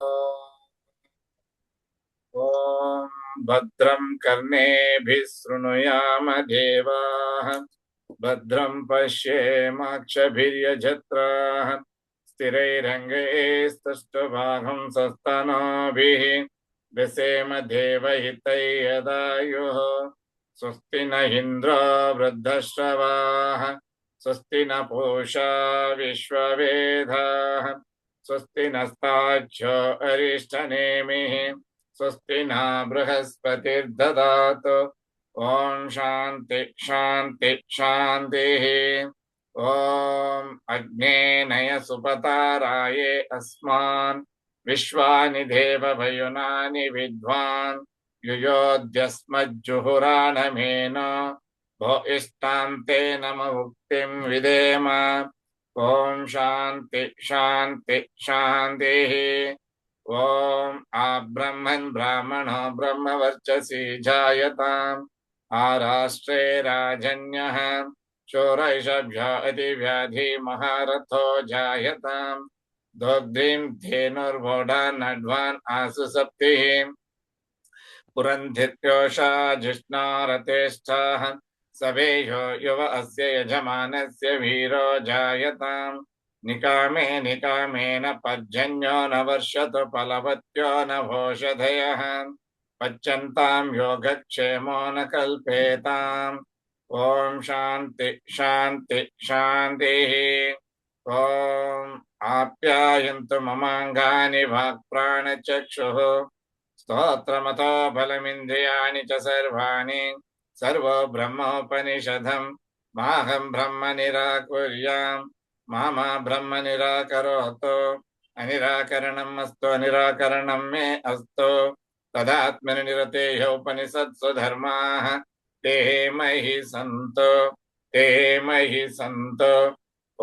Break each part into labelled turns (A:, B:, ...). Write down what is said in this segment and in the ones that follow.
A: ॐ भद्रं कर्णेभिः शृणुयाम देवाः भद्रं पश्येमाक्षभिर्यजत्राः स्थिरैरङ्गैस्तुष्टुवागं सस्तनोभिः व्यसेम देवहितै यदायुः स्वस्ति न इन्द्रो वृद्धश्रवाः स्वस्ति न पूषा विश्ववेदाः स्वस्ति नस्ताच्छो अरिष्टनेमिः स्वस्ति न बृहस्पतिर्ददातु ॐ शान्ति शान्ति शान्तिः ॐ अग्नेनय सुपताराये अस्मान् विश्वानि देवभयुनानि विद्वान् युयोध्यस्मज्जुहुराणमेन भो इष्टान्ते नम मुक्तिं विदेम ॐ शान्ति शान्ति शान्तिः ॐ आब्रह्मन् ब्राह्मणो ब्रह्मवर्चसि जायताम् आराष्ट्रे राजन्यः शोरैषभ्यादिव्याधि महारथो जायताम् दोग्ध्रीं धेनुर्वोढानड्वान् आसु सप्तिः पुरन्धित्योषा जिष्णारतेष्ठाः सवेयो युव अस्य यजमानस्य वीरो जायताम् निकामे निकामेन पर्जन्यो न वर्षतु फलवत्यो न भोषधयः पच्यन्तां योगक्षेमो न कल्पेताम् ॐ शान्ति शान्ति शान्तिः ॐ आप्यायन्तु ममाङ्गानि वाक्प्राणचक्षुः स्तोत्रमतो बलमिन्द्रियाणि च सर्वाणि सर्वो ब्रह्मोपनिषदम् माहं ब्रह्म निराकुर्याम् मामा ब्रह्म निराकरोतु अनिराकरणम् अस्तु अनिराकरणं मे अस्तु तदात्मनिरतेः उपनिषत्सु धर्माः ते महि सन्तु ते महि सन्तु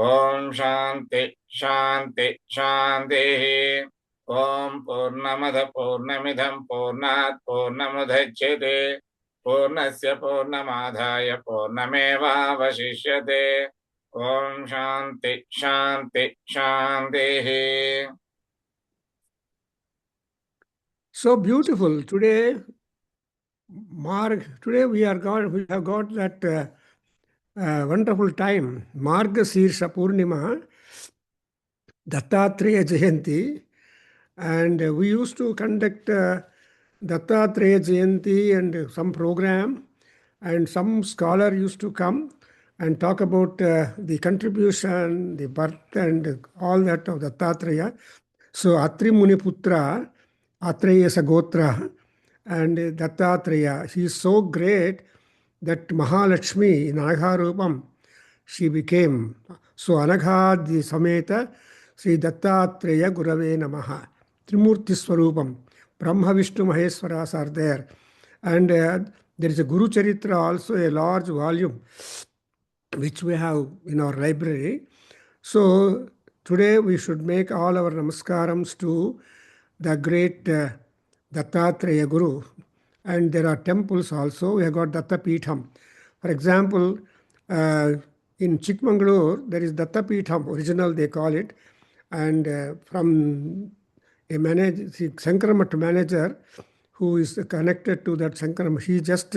A: ॐ शान्ति शान्ति शान्तिः ॐ पूर्णमद पूर्णमिदं पूर्णात् पूर्णमुदच्यते पूर्णस्य पूर्णमादाय पूर्णमेवावशिष्यते ॐ शान्ति शान्ति शान्तिः.
B: So beautiful. Today we have got that wonderful time. Margasirsha Purnima, Dattatreya Jayanti. And we used to conduct Dattatreya Jayanti and some program. And some scholar used to come and talk about the contribution, the birth and all that of Dattatreya. So Atri Muniputra, Atreya Sagotra, and Dattatreya, he is so great that Mahalakshmi in Anagharupam, she became. So Anaghadi Sameta, Sri Dattatreya Gurave Namaha, Trimurti Swarupam, Brahma Vishnu Maheswaras are there. And there is a Guru Charitra also, a large volume, which we have in our library. So today we should make all our namaskarams to the great Dattatreya Guru. And there are temples also. We have got Dattapitham. For example, in Chikmagalur, there is Dattapitham, original they call it. And from a Sankaramath manager who is connected to that Sankaramath, he just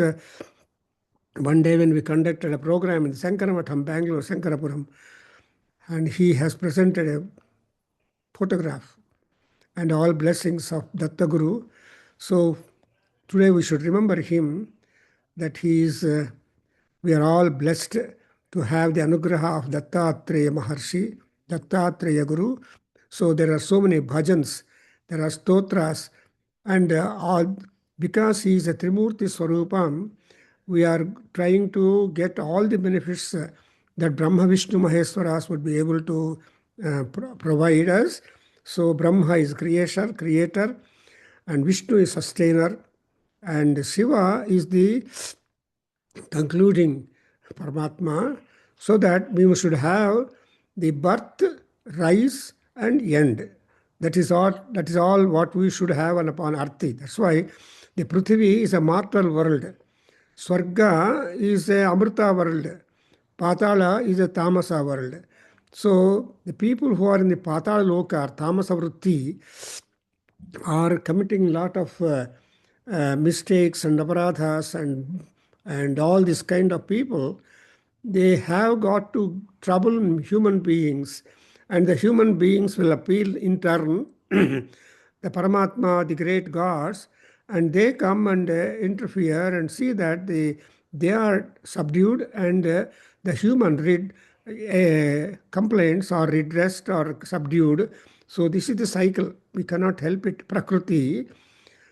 B: one day when we conducted a program in Sankaramatham, Bangalore, Sankarapuram, and he has presented a photograph and all blessings of Datta Guru. So today we should remember him, that he is, we are all blessed to have the anugraha of Dattatreya Maharshi, Dattatreya Guru. So there are so many bhajans, there are stotras, and all, because he is a Trimurti Swarupam, we are trying to get all the benefits that Brahma Vishnu Maheswaras would be able to provide us. So Brahma is creator, and Vishnu is sustainer, and Shiva is the concluding Paramatma, so that we should have the birth, rise, and end. That is all what we should have upon Arthi. That's why the Prithvi is a mortal world. Swarga is a Amrita world. Patala is a Tamasa world. So the people who are in the Patala Loka, Tamasa Vritti, are committing a lot of mistakes and aparadhas and all this kind of people, they have got to trouble human beings, and the human beings will appeal in turn the Paramatma, the great gods, and they come and interfere and see that they are subdued, and the human complaints are redressed or subdued. So this is the cycle. We cannot help it. Prakriti.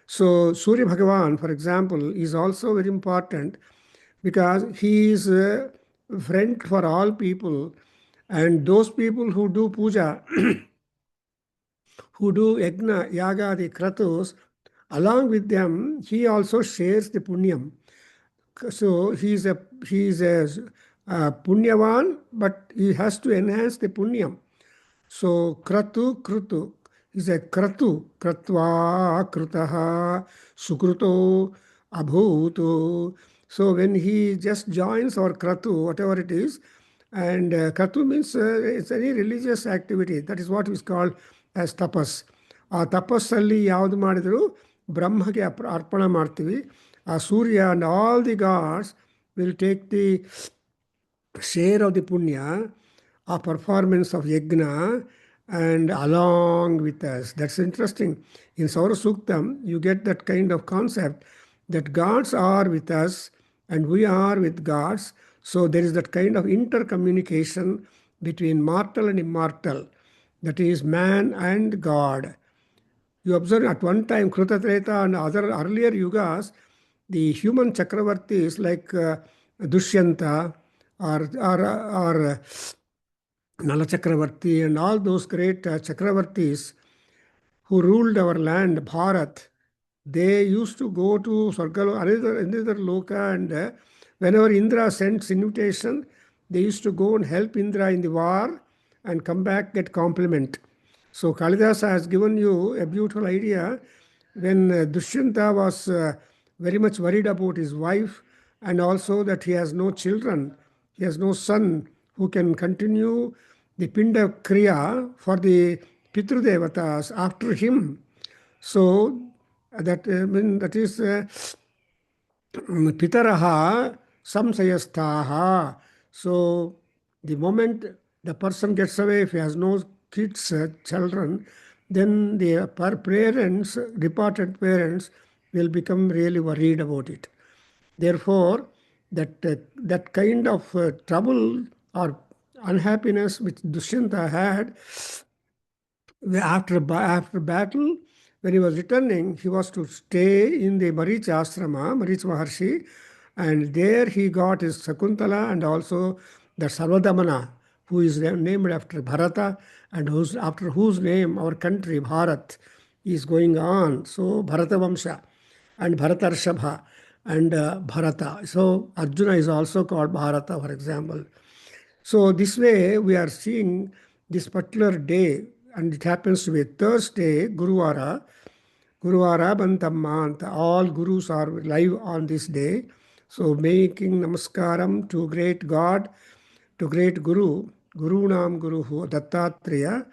B: So Surya Bhagavan, for example, is also very important because he is a friend for all people, and those people who do puja, who do yagna, yaga, the kratus, along with them, he also shares the punyam. So he is a punyavan, but he has to enhance the punyam. So kratu krutu is a kratu kratva krutaha sukruto abhuto. So when he just joins our kratu, whatever it is, and kratu means it's any religious activity. That is what is called as tapas. ಆ ತಪಸ್ಸಲ್ಲಿ ಯಾವುದು ಮಾಡಿದ್ರು ಬ್ರಹ್ಮಗೆ ಅರ್ಪಣ ಮಾಡ್ತೀವಿ. ಆ ಸೂರ್ಯ and all the gods will take the share of the punya of performance of yajna and along with us. That's interesting. In Saura Suktam, you get that kind of concept that gods are with us and we are with gods. So there is that kind of intercommunication between mortal and immortal, that is man and God. You observe at one time, Kruta Treta and other earlier yugas, the human Chakravartis like Dushyanta or Nala Chakravarti and all those great Chakravartis who ruled our land, Bharat, they used to go to Sargalo, another Loka, and whenever Indra sends invitation, they used to go and help Indra in the war and come back, get compliment. So Kalidasa has given you a beautiful idea when Dushyanta was very much worried about his wife and also that he has no children, he has no son who can continue the Pinda Kriya for the Pitru Devatas after him. So that is Pitaraha Samsayastaha. So the moment the person gets away, if he has no kids, children, then the parents, departed parents, will become really worried about it. Therefore, that kind of trouble or unhappiness which Dushyanta had after battle, when he was returning, he was to stay in the Maricha Ashrama, Maricha Maharshi, and there he got his Sakuntala and also the Sarvadamana, who is named after Bharata and after whose name our country, Bharat, is going on. So Bharata Vamsha and Bharatarshabha and Bharata. So Arjuna is also called Bharata, for example. So this way we are seeing this particular day, and it happens to be Thursday, Guruvara Bantamma. All gurus are live on this day. So making namaskaram to great God, to great Guru, Gurunam Guruhu Dattatreya.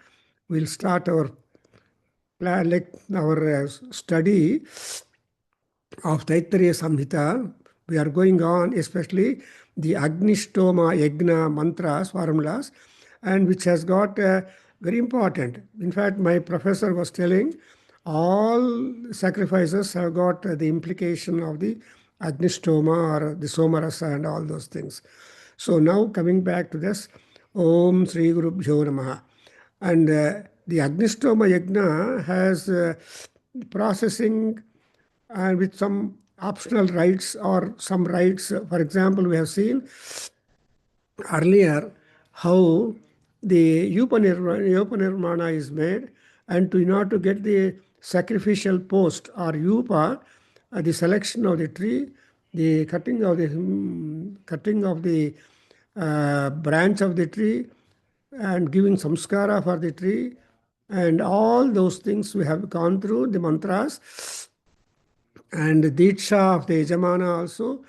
B: We'll start our study of Taittiriya Samhita. We are going on, especially the Agnishtoma Yagna mantras, formulas, and which has got very important. In fact, my professor was telling all sacrifices have got the implication of the Agnishtoma or the Somarasa and all those things. So now coming back to this, Om Sri Gurubhyo Namaha. And the Agnishtoma Yagna has processing and with some optional rites or some rites. For example, we have seen earlier how the Upanirmana is made, and in order to get the sacrificial post or Upa, the selection of the tree, the cutting of the branch of the tree, and giving samskara for the tree, and all those things we have gone through, the mantras, and the Diksha of the Yajamana also,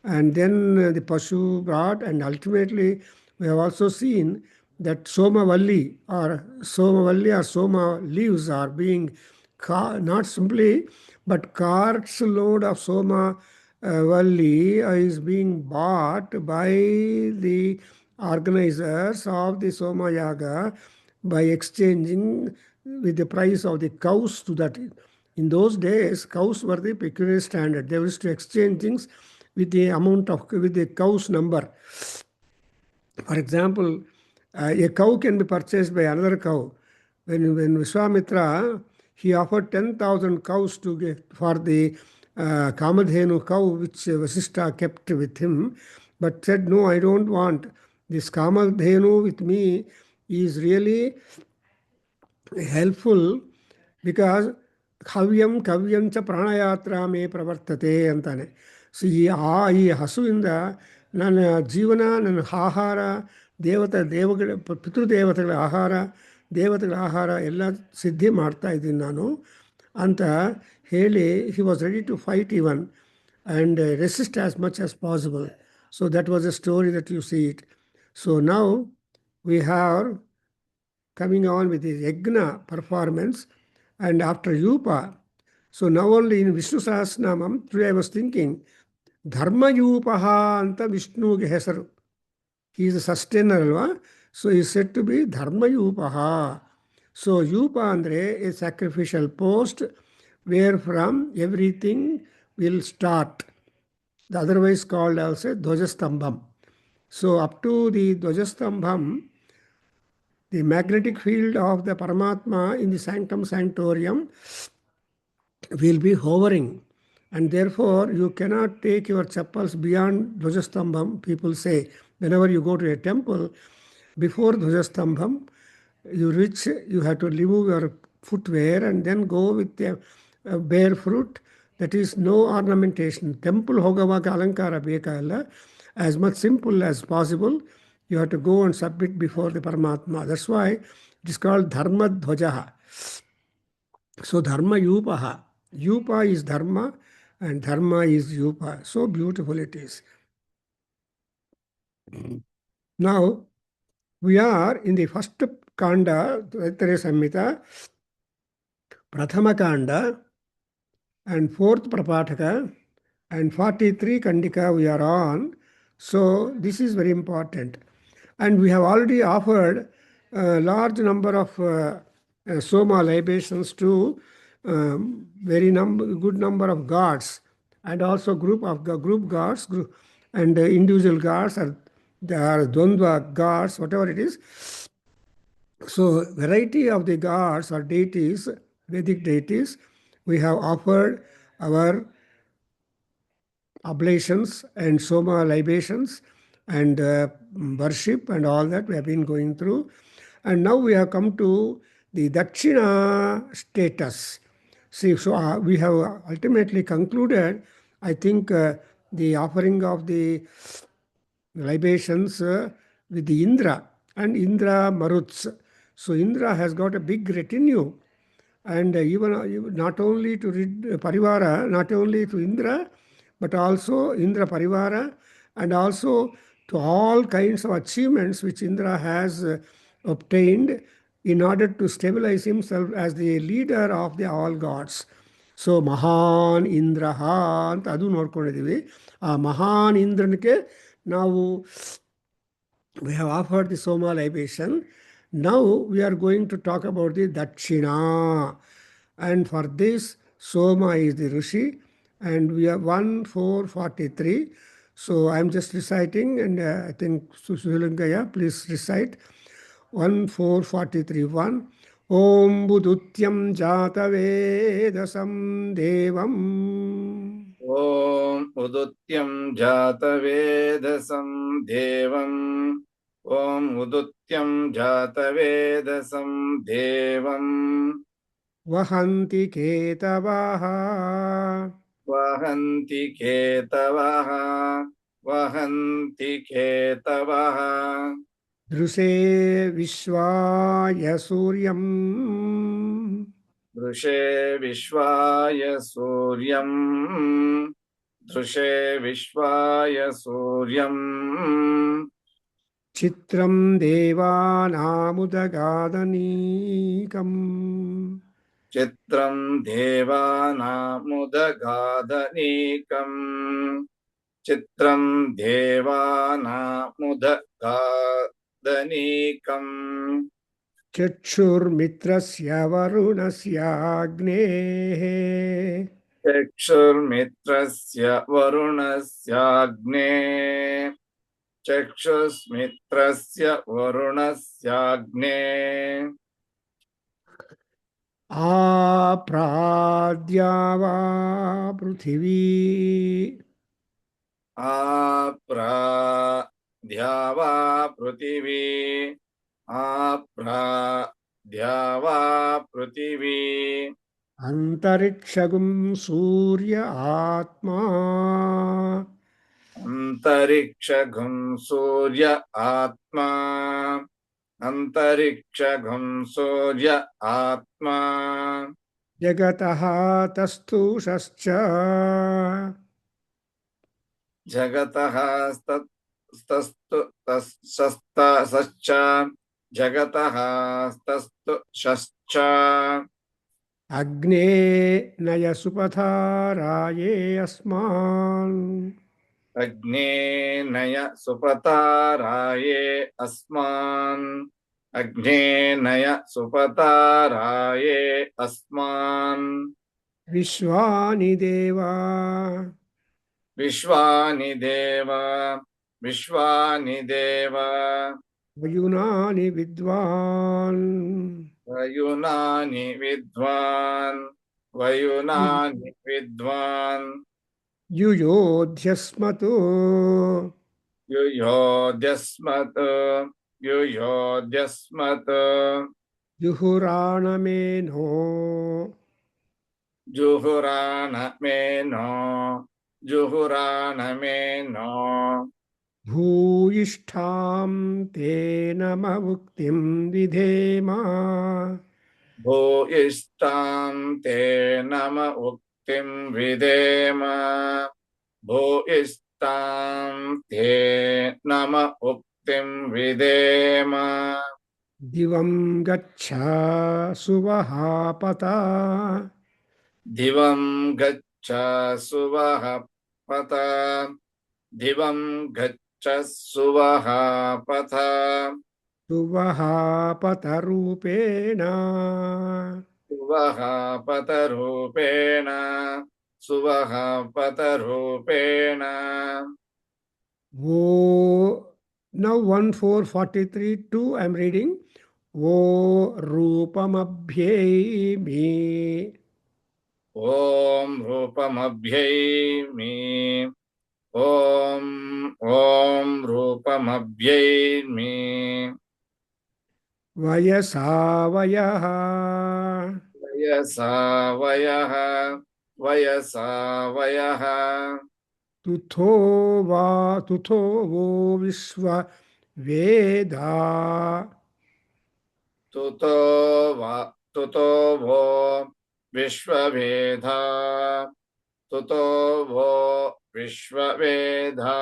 B: and then the Pashu brought, and ultimately we have also seen that Somavalli or Soma leaves are being not simply, but carts load of Soma Valli is being bought by the organizers of the Soma Yaga by exchanging with the price of the cows to that. In those days, cows were the peculiar standard. They used to exchange things with the amount of, with the cow's number. For example, a cow can be purchased by another cow. When Vishwamitra, he offered 10,000 cows to get for the Kamadhenu cow, which Vasishtha kept with him, but said, no, I don't want. This Kamadhenu with me is really helpful because ಹವ್ಯಂ ಕವ್ಯಂಚ ಪ್ರಾಣಯಾತ್ರ May ಪ್ರವರ್ತತೆ ಅಂತಾನೆ. So ಈ ಹಸುವಿಂದ ನನ್ನ ಜೀವನ, ನನ್ನ ಆಹಾರ, ದೇವಗಳ ಪಿತೃದೇವತೆಗಳ ಆಹಾರ, ದೇವತೆಗಳ ಆಹಾರ ಎಲ್ಲ ಸಿದ್ಧಿ ಮಾಡ್ತಾ ಇದ್ದೀನಿ ನಾನು ಅಂತ ಹೇಳಿ he was ready to fight even and resist as much as possible. So that was a story that you see it. So now we have coming on with his Yagna performance, and after Yupa. So now only in Vishnu Sahasranamam, today I was thinking, Dharma Yupaha anta Vishnu hesaru. He is a sustainer, alva? So he is said to be Dharma Yupaha. So Yupa andre a sacrificial post where from everything will start. The otherwise called also Dvajastambham. So up to the Dvajastambham, the magnetic field of the Paramatma in the sanctum sanctorium will be hovering, and therefore you cannot take your chappals beyond Dvajastambham. People say whenever you go to a temple, before Dvajastambham you reach, you have to remove your footwear and then go with a bare fruit. That is no ornamentation. Temple hogavaga alankara bekalla. As much simple as possible, you have to go and submit before the Paramatma. That's why it is called Dharma Dhvajaha. So Dharma Yupaha. Yupa is Dharma and Dharma is Yupa. So beautiful it is. Now we are in the first Kanda, Taittiriya Samhita, Prathama Kanda, and fourth Prapataka, and 43 Kandika we are on. So this is very important. And we have already offered a large number of Soma libations to very good number of gods, and also group gods, and individual gods, or there are Dvandva gods, whatever it is. So variety of the gods or deities, Vedic deities, we have offered our oblations and Soma libations and worship and all that we have been going through. And now we have come to the Dakshina status. See, so we have ultimately concluded, I think, the offering of the libations with the Indra and Indra Maruts. So Indra has got a big retinue, and even not only to Parivara, not only to Indra, but also Indra Parivara, and also to all kinds of achievements which Indra has obtained in order to stabilize himself as the leader of the all gods. So Mahan Indraha ಅಂತ ಅದು ನೋಡ್ಕೊಂಡಿದ್ದೀವಿ. ಆ ಮಹಾನ್ ಇಂದ್ರನಿಗೆ ನಾವು we have offered the Soma libation. Now we are going to talk about the Dakshina, and for this Soma is the Rishi, and we are 1443. So I am just reciting, and I think Susulingaya, please recite 1443. 1. Om Budutyam Jatavedasam Devam.
A: Om Udutyam Jatavedasam Devam. Om Udutyam Jatavedasam Devam.
B: Vahanti Ketavaha.
A: Vahanti Ketavaha. Vahanti Ketavaha.
B: Druse Vishwaya Suryam.
A: Drushe Vishwaya Suryam. Drushe Vishwaya Suryam.
B: Chitram Devanamudagadanekam.
A: चित्रं देवानामुदगादनीकम् चित्रं देवानामुदगादनीकम्
B: चक्षुर्मित्रस्य वरुणस्याग्नेः
A: चक्षुर्मित्रस्य वरुणस्याग्ने चक्षुस्मित्रस्य वरुणस्याग्ने
B: आप्राद्या वा पृथिवी
A: आप्राद्या वा पृथिवी आप्राद्या वा पृथिवी
B: अन्तरिक्षगुं सूर्य आत्मा
A: अन्तरिक्षगुं सूर्य आत्मा अन्तरिक्षगुं सूर्य आत्मा
B: जगतः तस्थुषश्च
A: जगतः सश्च जगतः स्तस्तु शश्च
B: अग्ने नयसुपथाराये अस्मान्
A: अग्ने नय सुपताराये अस्मान् अग्ने नय सुपताराये अस्मान्
B: विश्वानि देवा
A: विश्वानि देव विश्वानि देव
B: वयुनानि विद्वान्
A: वयुनानि विद्वान् वयुनानि विद्वान्
B: युयोध्यस्मतो
A: युयोध्यस्मत् युयोध्यस्मत्
B: जुहुराणमेनो
A: जुहुराणमेनो जुहुराणमेनो
B: भूयिष्ठां तेनमवुक्तिं विधेम
A: भूयिष्ठां ते नम उक्तिं विधेम भूयिष्ठां ते नम उक्तिं विधेम
B: दिवं गच्छ सुवहापता
A: दिवं गच्छ सुवः पथ दिवं गच्छ सुवः पथ
B: सुवहापतरूपेण
A: सुवः पतरूपेण सुवः पतरूपेण
B: वो now 1443 2 I'm reading वो रूपमभ्येमि
A: ॐ रूपमभ्यैमि ॐ ॐ रूपमभ्यैमि
B: वयसा वयः
A: वयसा वयः वयसा वयः
B: तुथो वा तुथो वो विश्ववेदा
A: तुतो वा तुतो वो विश्ववेधा तुतो वो विश्ववेधा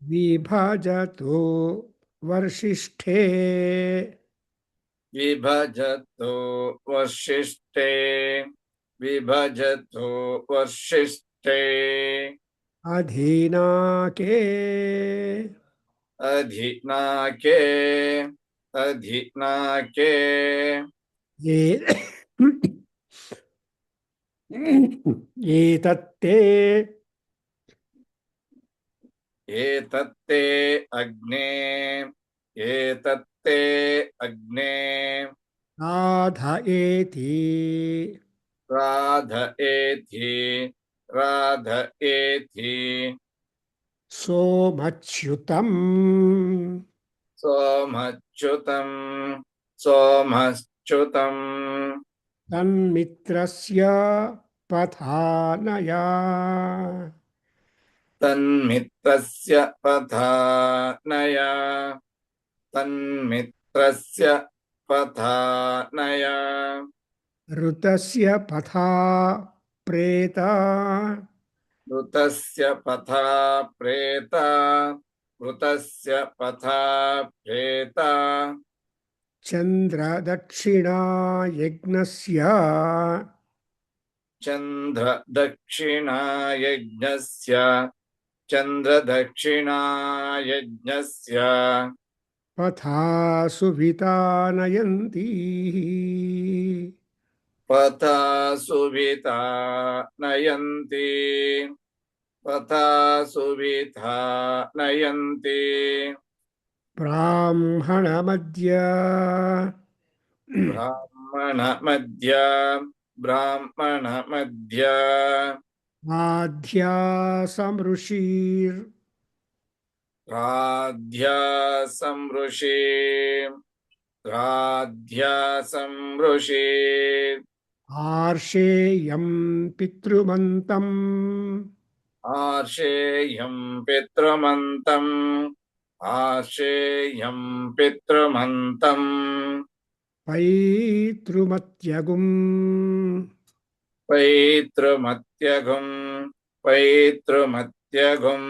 B: विभजतो वर्षिष्ठे
A: विभजतो वर्षिष्ठे विभजतो वर्षिष्ठे
B: अधीनाके
A: अधिनाके अधिनाके
B: ये एतत्ते
A: एतत्ते अग्ने एतत्ते अग्ने
B: राधयेति
A: राधयेति राधयेति
B: सोमच्युतम्
A: सोमच्युतं सोमच्युतं
B: तन्मित्रस्य पथानया
A: तन्मित्रस्य पथानया तन्मित्रस्य पथानया
B: ऋतस्य पथा प्रेता
A: ऋतस्य पथा प्रेता ऋतस्य पथा प्रेता
B: ಚಂದ್ರದಕ್ಷಿಣಾ ಯಜ್ಞಸ್ಯ
A: ಚಂದ್ರದಕ್ಷಿಣಾಯಜ್ಞಸ್ಯ ಚಂದ್ರದಕ್ಷಿಣಾಯಜ್ಞಸ್ಯ
B: ಪಥಾ ಸುವಿತಾ ನಯಂತಿ
A: ಪಥಾ ಸುವಿತಾ ನಯಂತಿ ಪಥಾ ಸುವಿತಾ ನಯಂತಿ
B: ಬ್ರಾಹ್ಮಣ ಮಧ್ಯ
A: ಬ್ರಾಹ್ಮಣ ಮಧ್ಯ ಬ್ರಾಹ್ಮಣ ಮಧ್ಯ
B: ಆಧ್ಯ ಸಮೃಷಿರ್
A: ರಾಧ್ಯ ಸಂಋಷಿ ರಾಧ್ಯ ಸಂಋಷಿ
B: ಆರ್ಷೇಯಂ ಪಿತೃಮಂತಂ
A: ಆಶೇಯಂ ಪಿತೃಮಂತಂ ಆಶೇಯಂ ಪಿತೃಮಂತಂ
B: ಪೈತೃಮತ್ಯಗುಂ
A: ಪೈತೃಮತ್ಯಗುಂ ಪೈತೃಮತ್ಯಗುಂ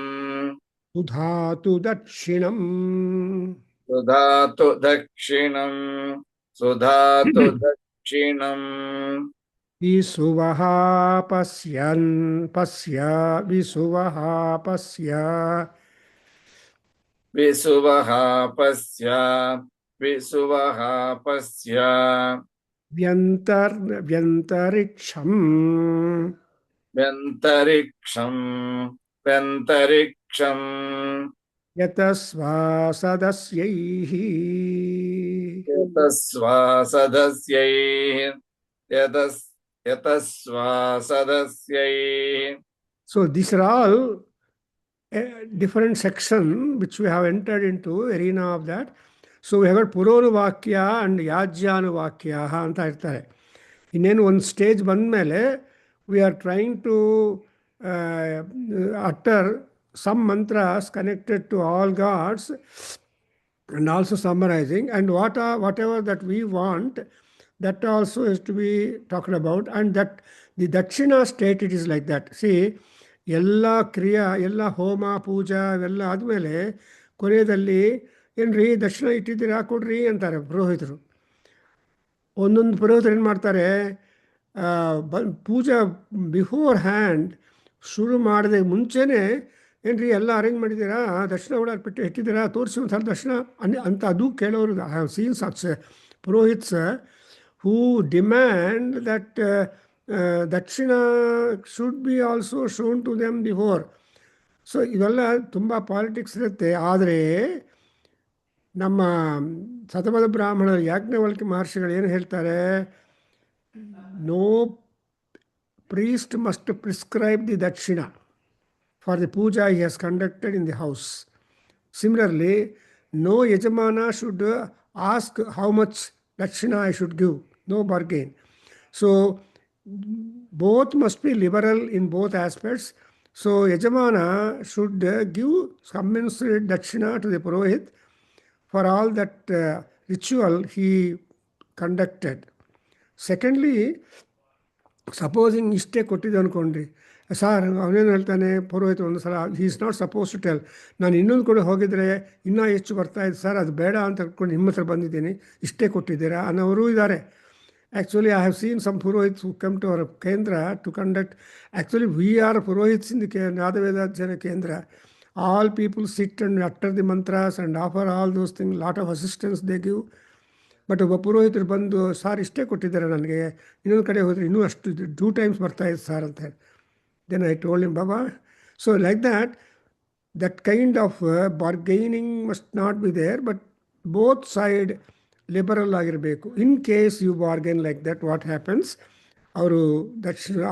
B: ಸುಧಾತು ದಕ್ಷಿಣಂ
A: ಸುಧಾತು ದಕ್ಷಿಣಂ ಸುಧಾತು ದಕ್ಷಿಣಂ
B: ವಿಸುವಃ ಪಶ್ಯನ್ ಪಶ್ಯ ವಿಸುವಃ ಪಶ್ಯ
A: ವಿಸುವಃ ಪಸ್ಯ ವಿಸುವಃ ಪಸ್ಯ
B: ವ್ಯಂತರಿಕ್ಷಂ
A: ವ್ಯಂತರಿಕ್ಷಂ ವ್ಯಂತರಿಕ್ಷಂ
B: ಯತಸ್ವಾಸದಸ್ಯೈಃ
A: ಯತಸ್ವಾಸದಸ್ಯೈಃ ಯತಸ್ವಾಸದಸ್ಯೈಃ.
B: So these are all a different section which we have entered into arena of that. So we have got ಪುರೋನುವಾಕ್ಯ ಅಂಡ್ ಯಾಜ್ಯಾನುವಾಕ್ಯ ಅಂತ ಇರ್ತಾರೆ. ಇನ್ನೇನು ಒಂದು ಸ್ಟೇಜ್ ಬಂದಮೇಲೆ we are trying to utter some mantras connected to all gods and also summarizing, and whatever that we want, that also is to be talked about. And that the dakshina state, it is like that. See, ಎಲ್ಲ ಕ್ರಿಯಾ ಎಲ್ಲ ಹೋಮ ಪೂಜಾ ಇವೆಲ್ಲ ಆದಮೇಲೆ ಕೊನೆಯಲ್ಲಿ ಏನ್ರಿ ದಕ್ಷಿಣ ಇಟ್ಟಿದ್ದೀರಾ ಕೊಡ್ರಿ ಅಂತಾರೆ ಪುರೋಹಿತರು. ಒಂದೊಂದು ಪುರೋಹಿತರು ಏನು ಮಾಡ್ತಾರೆ, ಪೂಜಾ ಬಿಫೋರ್ ಹ್ಯಾಂಡ್ ಶುರು ಮಾಡದೆ ಮುಂಚೆನೇ ಏನ್ರಿ ಎಲ್ಲ ಅರೇಂಜ್ ಮಾಡಿದ್ದೀರಾ, ದಕ್ಷಿಣ ಕೂಡ ಬಿಟ್ಟು ಇಟ್ಟಿದ್ದೀರಾ, ತೋರಿಸಿ ಒಂದು ಸಲ ದಕ್ಷಿಣ ಅಂತ ಅದು ಕೇಳೋರು. I have seen such purohits who demand that dakshina should be also shown to them before. So ಇವೆಲ್ಲ ತುಂಬ ಪಾಲಿಟಿಕ್ಸ್ ಇರುತ್ತೆ. ಆದರೆ ನಮ್ಮ ಶತಪಥ ಬ್ರಾಹ್ಮಣರು ಯಾಜ್ಞವಲ್ಕ್ಯ ಮಹರ್ಷಿಗಳು ಏನು ಹೇಳ್ತಾರೆ, no priest must prescribe the dakshina for the puja he has conducted in the house. Similarly, no yajamana should ask how much dakshina I should give, no bargain. So both must be liberal in both aspects. So yajamana should give commensurate dakshina to the purohit for all that ritual he conducted. Secondly, supposing ಇಷ್ಟೇ ಕೊಟ್ಟಿದ್ದೆ ಅಂದ್ಕೊಂಡ್ರಿ, sir ಅವನೇನು ಹೇಳ್ತಾನೆ ಪುರೋಹಿತ ಒಂದು ಸಲ, he is not suppose to tell, ನಾನು ಇನ್ನೊಂದು ಕಡೆ ಹೋಗಿದ್ರೆ ಇನ್ನೂ ಹೆಚ್ಚು ಬರ್ತಾಯಿದ್ದು ಸರ್, ಅದು ಬೇಡ ಅಂತ ಹೇಳ್ಕೊಂಡು ನಿಮ್ಮ ಹತ್ರ ಬಂದಿದ್ದೀನಿ, ಇಷ್ಟೇ ಕೊಟ್ಟಿದ್ದೀರಾ ಅನ್ನೋರು ಇದ್ದಾರೆ. Actually, I have seen some Purohits who come to our Kendra to conduct. Actually, we are Purohits in the Nadaveda Jana Kendra. All people sit and utter the mantras and offer all those things, lot of assistance they give. But ಒಬ್ಬ ಪುರೋಹಿತರು ಬಂದು, sir ಇಷ್ಟೇ ಕೊಟ್ಟಿದ್ದಾರೆ ನನಗೆ, ಇನ್ನೊಂದು ಕಡೆ ಹೋದರೆ ಇನ್ನೂ ಅಷ್ಟು 2 times ಬರ್ತಾಯಿತ್ತು ಸಾರ್ ಅಂತ ಹೇಳಿ. Then I told him, baba, so like that kind of bargaining must not be there, but both side liberal ಆಗಿರಬೇಕು. In case you bargain like that, what happens, ಅವರು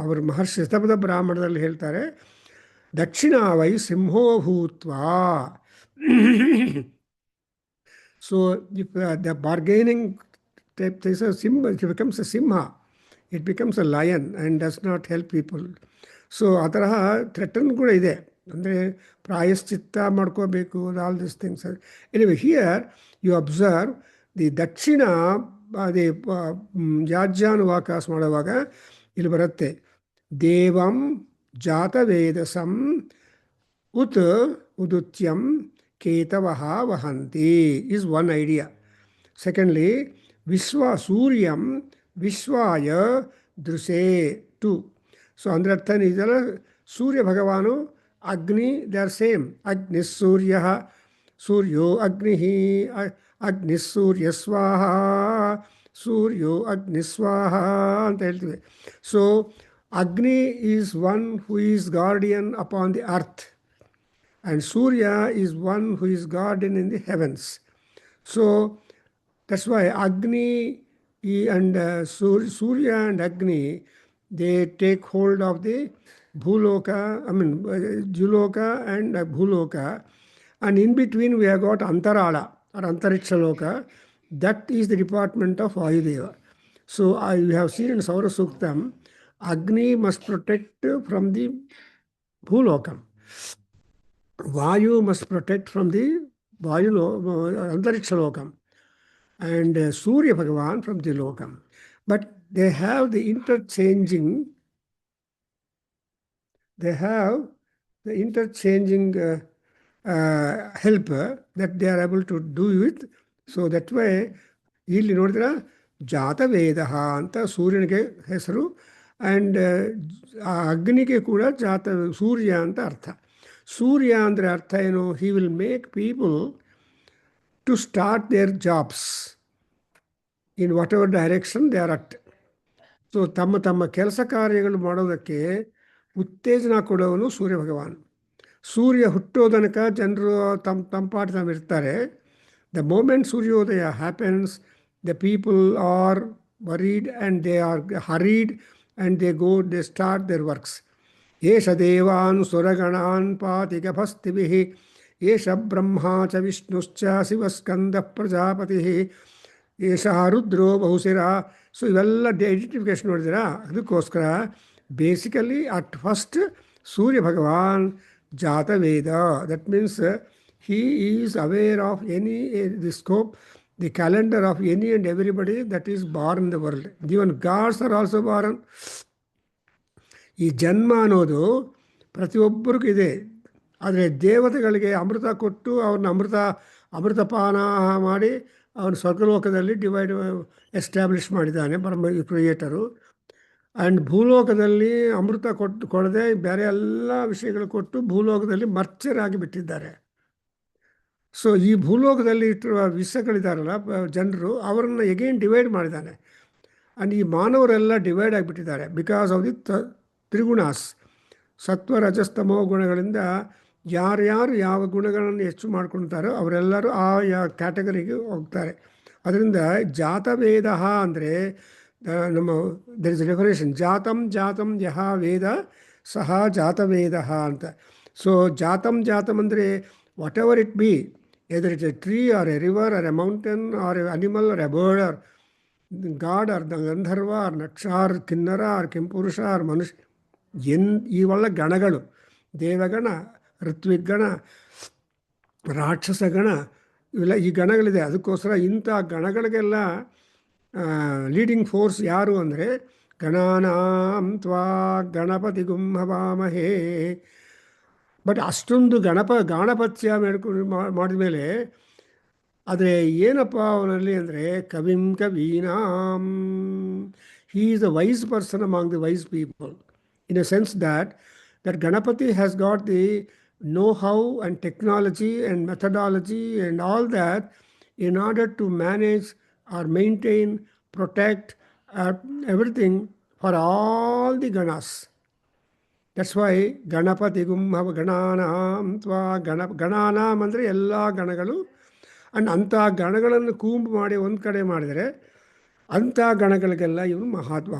B: ಅವರು ಮಹರ್ಷಿ ಶತಪಥ ಬ್ರಾಹ್ಮಣದಲ್ಲಿ ಹೇಳ್ತಾರೆ, ದಕ್ಷಿಣ ವೈ ಸಿಂಹೋ ಭೂತ್ವಾ. So if the bargaining type is a simha, it becomes a simha, it becomes a lion and does not help people. So ಆ ತರಹ ಥ್ರೆಟನ್ ಕೂಡ ಇದೆ, ಅಂದರೆ ಪ್ರಾಯಶ್ಚಿತ್ತ ಮಾಡ್ಕೋಬೇಕು, all this things. Anyway here you observe the dakshina, the ಯಾಜ್ಯಾನುವಾಕಾಸ ಮಾಡುವಾಗ ಇಲ್ಲಿ ಬರುತ್ತೆ, ದೇವಂ ಜಾತವೇದಸಂ ಉತ್ ಉದುತ್ಯಂ ಕೇತವಃ ವಹಂತಿ is one idea. Secondly, Vishwa Suryam Vishwaya Druse too. So under ಅರ್ಥ ಇದೆಲ್ಲ ಸೂರ್ಯ ಭಗವಾನು ಅಗ್ನಿ ದೇ ಆರ್ ಸೇಮ್. ಅಗ್ನಿ ಸೂರ್ಯ ಸೂರ್ಯೋ ಅಗ್ನಿ ಅಗ್ನಿ ಸೂರ್ಯ ಸ್ವಾಹ ಸೂರ್ಯೋ ಅಗ್ನಿ ಸ್ವಾಹ ಅಂತ ಹೇಳ್ತೀವಿ. ಸೊ ಅಗ್ನಿ is one who is guardian upon the earth and Surya is one who is guardian in the heavens. So that's why Agni and Surya and Agni, they take hold of the Bhuloka, Juloka and Bhuloka, and in between we have got Antarala or Antariksha Loka. That is the department of Vayudeva. So you have seen in Saura Suktam, Agni must protect from the Bhulokam. Vayu must protect from the Antariksha Lokam, and Surya Bhagavan from the Lokam. But they have the interchanging help that they are able to do it. So that way ಇಲ್ಲಿ ನೋಡಿದ್ರೆ ಜಾತವೇದ ಅಂತ ಸೂರ್ಯನಿಗೆ ಹೆಸರು, and ಅಗ್ನಿಗೆ ಕೂಡ ಸೂರ್ಯ ಅಂತ ಅರ್ಥ. ಸೂರ್ಯ ಅಂದರೆ ಅರ್ಥ ಏನು? He will make people to start their jobs in whatever direction they are at. So ತಮ್ಮ ತಮ್ಮ ಕೆಲಸ ಕಾರ್ಯಗಳು ಮಾಡೋದಕ್ಕೆ ಉತ್ತೇಜನ ಕೊಡೋವನು ಸೂರ್ಯ ಭಗವಾನ್. ಸೂರ್ಯ ಹುಟ್ಟೋ ತನಕ ಜನರು ತಮ್ಮ ಪಾಠ ತಾವಿರ್ತಾರೆ. The moment suryodaya happens, the people are worried and they are hurried and they start their works. ಏಷ ದೇವಾನ್ ಸುರಗಣಾನ್ ಪಾತಿ ಗಭಸ್ತಿಭಿಃ ಏಷ ಬ್ರಹ್ಮ ಚ ವಿಷ್ಣುಶ್ಚ ಶಿವಸ್ಕಂದ ಪ್ರಜಾಪತಿ ಏಷ ರುದ್ರೋ ಬಹುಶಿರ. ಸೊ ಇವೆಲ್ಲ ಐಡೆಂಟಿಫಿಕೇಶನ್ ನೋಡಿದಿರಾ? ಅದಕ್ಕೋಸ್ಕರ basically at first Surya Bhagavan Jataveda. That means he is aware of the scope, the calendar of any and everybody that is born in the world. Even gods are also born. ಈ ಜನ್ಮ ಅನ್ನೋದು ಪ್ರತಿಯೊಬ್ಬರಿಗೂ ಇದೆ. ಆದರೆ ದೇವತೆಗಳಿಗೆ ಅಮೃತ ಕೊಟ್ಟು ಅವ್ರನ್ನ ಅಮೃತಪಾನ ಮಾಡಿ ಅವನ ಸ್ವರ್ಗಲೋಕದಲ್ಲಿ ಎಸ್ಟಾಬ್ಲಿಷ್ ಮಾಡಿದ್ದಾನೆ ಕ್ರಿಯೇಟರು. ಆ್ಯಂಡ್ ಭೂಲೋಕದಲ್ಲಿ ಅಮೃತ ಕೊಡದೆ ಬೇರೆ ಎಲ್ಲ ವಿಷಯಗಳು ಕೊಟ್ಟು ಭೂಲೋಕದಲ್ಲಿ ಮರ್ಚರಾಗಿ ಬಿಟ್ಟಿದ್ದಾರೆ. ಸೊ ಈ ಭೂಲೋಕದಲ್ಲಿ ಇಟ್ಟಿರುವ ವಿಷಗಳಿದ್ದಾರಲ್ಲ ಜನರು, ಅವರನ್ನು ಎಗೇನ್ ಡಿವೈಡ್ ಮಾಡಿದ್ದಾನೆ. ಆ್ಯಂಡ್ ಈ ಮಾನವರೆಲ್ಲ ಡಿವೈಡ್ ಆಗಿಬಿಟ್ಟಿದ್ದಾರೆ ಬಿಕಾಸ್ ಆಫ್ ದಿ ತ್ರಿಗುಣಾಸ್. ಸತ್ವ ರಜಸ್ತಮೋ ಗುಣಗಳಿಂದ ಯಾರ್ಯಾರು ಯಾವ ಗುಣಗಳನ್ನು ಹೆಚ್ಚು ಮಾಡ್ಕೊಳ್ತಾರೋ ಅವರೆಲ್ಲರೂ ಆ ಕ್ಯಾಟಗರಿಗೆ ಹೋಗ್ತಾರೆ. ಅದರಿಂದ ಜಾತವೇದ ಅಂದರೆ ನಮ್ಮ ದರ್ ಇಸ್ ಎ ಡೆಫಿನೇಷನ್, ಜಾತಂ ಯಹ ವೇದ ಸಹ ಜಾತವೇದ ಅಂತ. ಸೊ ಜಾತಂ ಅಂದರೆ what ever it be, either it's a tree or a river or a mountain or an animal or a bird or God or the Gandharva or Naksha or Kinnara or Kimpurusha or ಮನುಷ್ಯ, ಇವೆಲ್ಲ ಗಣಗಳು, ದೇವಗಣ, ಋತ್ವಿಗಣ, ರಾಕ್ಷಸ ಗಣ, ಇವೆಲ್ಲ ಈ ಗಣಗಳಿದೆ. ಅದಕ್ಕೋಸ್ಕರ ಇಂಥ ಗಣಗಳಿಗೆಲ್ಲ leading force ಯಾರು ಅಂದರೆ ಗಣಾನಾಂ ತ್ವಾ Ganapati ಗುಂಹವಾಮಹೇ. But ಅಷ್ಟೊಂದು ಗಾಣಪತ್ಯ ಮಾಡಿದ ಮೇಲೆ ಆದರೆ ಏನಪ್ಪ ಅವನಲ್ಲಿ ಅಂದರೆ ಕವೀನಾಂ, he is a wise person among the wise people, in a sense that Ganapati has got the know-how and technology and methodology and all that in order to manage or maintain, protect everything for all the ganas. That's why Ganapati Gumhava Gananam Tva Gananam ಅಂದರೆ ಎಲ್ಲ ಗಣಗಳು. And ಅಂಥ ಗಣಗಳನ್ನು ಕೂಂಬು ಮಾಡಿ ಒಂದು ಕಡೆ ಮಾಡಿದರೆ ಅಂಥ ಗಣಗಳಿಗೆಲ್ಲ ಇವನು ಮಹಾತ್ಮ,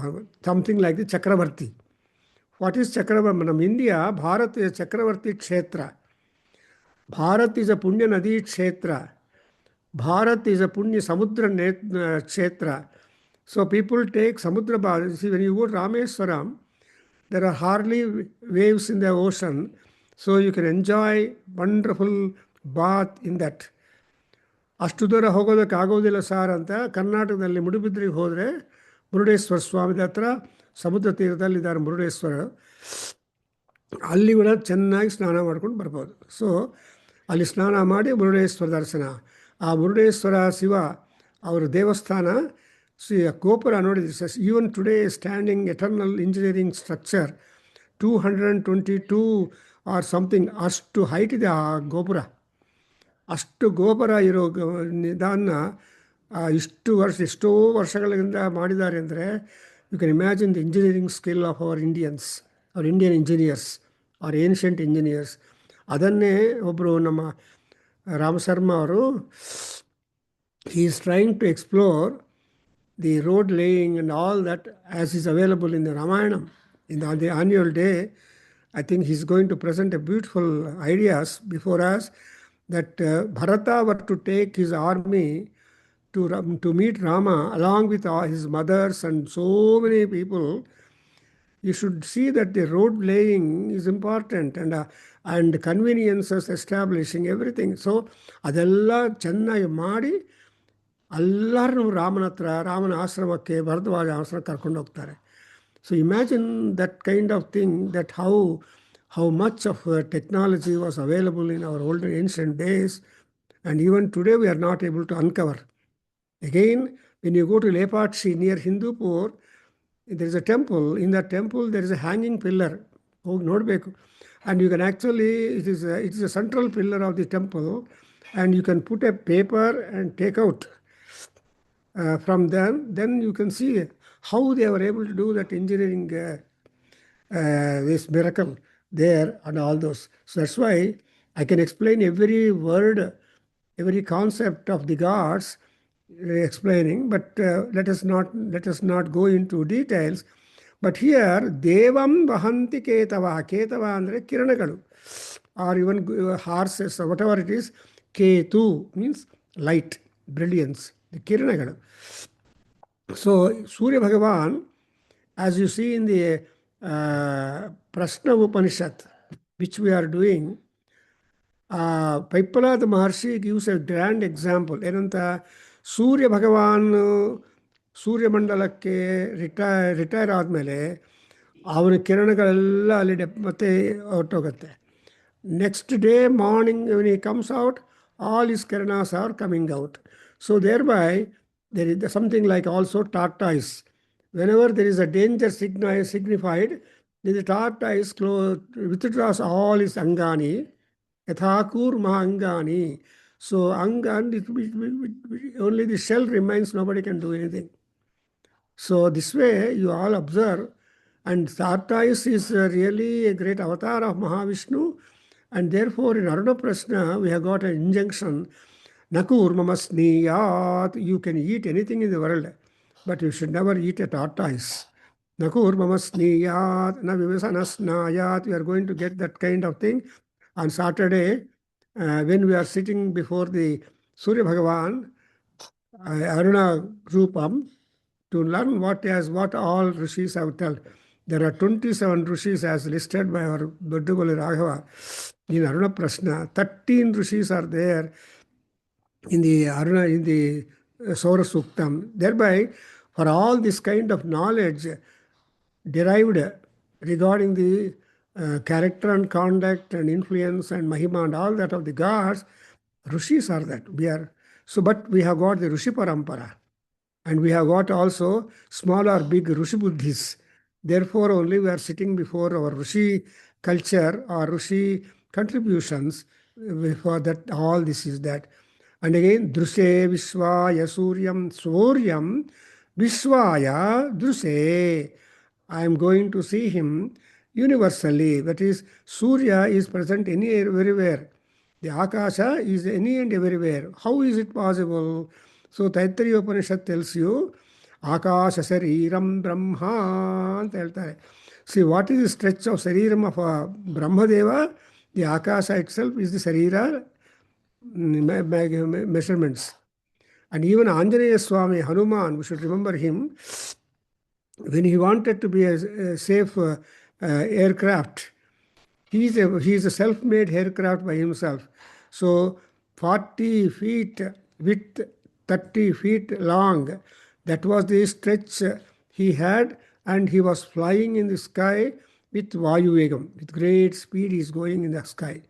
B: something like the chakravarti. What is chakravarti? ನಮ್ಮ ಇಂಡಿಯಾ ಭಾರತ ಇಸ್ ಚಕ್ರವರ್ತಿ ಕ್ಷೇತ್ರ. ಭಾರತ್ ಈಸ್ ಅ ಪುಣ್ಯ ನದಿ ಕ್ಷೇತ್ರ. ಭಾರತ್ ಈಸ್ ಅ ಪುಣ್ಯ ಸಮುದ್ರ ಕ್ಷೇತ್ರ. ಸೊ ಪೀಪಲ್ ಟೇಕ್ ಸಮುದ್ರ when you go to Rameswaram, there are hardly waves in the ocean, so you can enjoy wonderful bath in that. ಅಷ್ಟು ದೂರ ಹೋಗೋದಕ್ಕಾಗೋದಿಲ್ಲ ಸಾರ್ ಅಂತ ಕರ್ನಾಟಕದಲ್ಲಿ ಮುಡುಬಿದ್ರಿಗೆ ಹೋದರೆ ಮುರುಡೇಶ್ವರ ಸ್ವಾಮಿ ಹತ್ರ ಸಮುದ್ರ ತೀರದಲ್ಲಿದ್ದಾರೆ ಮುರುಡೇಶ್ವರ. ಅಲ್ಲಿ ಕೂಡ ಚೆನ್ನಾಗಿ ಸ್ನಾನ ಮಾಡ್ಕೊಂಡು ಬರ್ಬೋದು. ಸೊ ಅಲ್ಲಿ ಸ್ನಾನ ಮಾಡಿ ಮುರುಡೇಶ್ವರ ದರ್ಶನ. ಆ Murudeshwar Shiva our Devasthana, see a Gopura, notice, even today standing eternal engineering structure, 222 or something, ಅಷ್ಟು height ಇದೆ ಆ ಗೋಪುರ. ಅಷ್ಟು ಗೋಪುರ ಇರೋ ನಿಧಾನ ಎಷ್ಟೋ ವರ್ಷಗಳಿಂದ ಮಾಡಿದ್ದಾರೆ ಅಂದರೆ you can imagine the engineering skill of our Indians, our Indian engineers, our ancient engineers. ಅದನ್ನೇ ಒಬ್ಬರು ನಮ್ಮ ರಾಮಶರ್ಮ ಅವರು, he is trying to explore the road laying and all that as is available in the Ramayana. On the annual day, I think he's going to present a beautiful ideas before us that Bharata were to take his army to meet Rama along with all his mothers and so many people. You should see that the road laying is important and conveniences establishing everything. So ಅದೆಲ್ಲ ಚೆನ್ನಾಗಿ ಮಾಡಿ ಎಲ್ಲರೂ ರಾಮನ ಹತ್ರ, ರಾಮನ ಆಶ್ರಮಕ್ಕೆ, ಭರದ್ವಾಜ ಆಶ್ರಮ ಕರ್ಕೊಂಡು ಹೋಗ್ತಾರೆ. So imagine that kind of thing, that how much of technology was available in our older ancient days, and even today we are not able to uncover. Again, when you go to Lepatshi near Hindupur, there is a temple. In that temple, there is a hanging pillar. And you can actually, it is a central pillar of the temple, and you can put a paper and take out from them. Then you can see how they were able to do that engineering, this miracle there and all those. So that's why I can explain every word, every concept of the gods explaining, but let us not go into details. But here, Devam Vahanti Ketava. Ketava andre kiranagalu, or even horses or whatever it is. Ketu means light, brilliance, the kiranagalu. So Surya Bhagavan, as you see in the Prashna Upanishad, which we are doing, Paipalada Maharshi gives a grand example. ಏನಂತ, ಸೂರ್ಯ ಭಗವಾನ್ ಸೂರ್ಯ ಮಂಡಲಕ್ಕೆ retire ಆದಮೇಲೆ ಅವನ ಕಿರಣಗಳೆಲ್ಲ ಅಲ್ಲಿ ಮತ್ತೆ ಹೊರಟೋಗುತ್ತೆ. Next day morning when he comes out, all his kiranas are coming out. So thereby there is something like also tortoise. Whenever there is a danger signified, the tortoise withdraws all its angani, yathakur mahangani. So angan, only the shell remains, nobody can do anything. So this way you all observe, and tortoise is really a great avatar of Mahavishnu, and therefore in Aruna Prashna we have got an injunction, Nakur mamasniyat, you can eat anything in the world, but you should never eat a tortoise. Nakur mamasniyat, na vivasanasnayat, we are going to get that kind of thing on Saturday when we are sitting before the Surya Bhagavan, Aruna Rupam, to learn what all rishis have told. There are 27 rishis as listed by our Buddhagoli Raghava in Aruna Prashna. 13 rishis are there in the Aruna, in the Saura Suktam. Thereby, for all this kind of knowledge derived regarding the character and conduct and influence and mahima and all that of the gods, rishis are that. But we have got the Rishi Parampara, and we have got also small or big Rishi Buddhis. Therefore, only we are sitting before our Rishi culture or Rishi contributions. For that, all this is that. And again, Druse Vishwaya Suryam Vishwaya Druse. I am going to see him universally. That is, Surya is present everywhere. The Akasha is any and everywhere. How is it possible? So Taittiriya Upanishad tells you, Akasha Sariram Brahma ಅಂತ ಹೇಳ್ತಾರೆ. See, what is the stretch of Sariram of Brahmadeva? The Akasha itself is the Sarira measurements. And even Anjaneya Swami, Hanuman, we should remember him, when he wanted to be a safe aircraft, he is a self-made aircraft by himself. So 40 feet width, 30 feet long, that was the stretch he had, and he was flying in the sky with Vayu Vegam, with great speed he is going in the sky.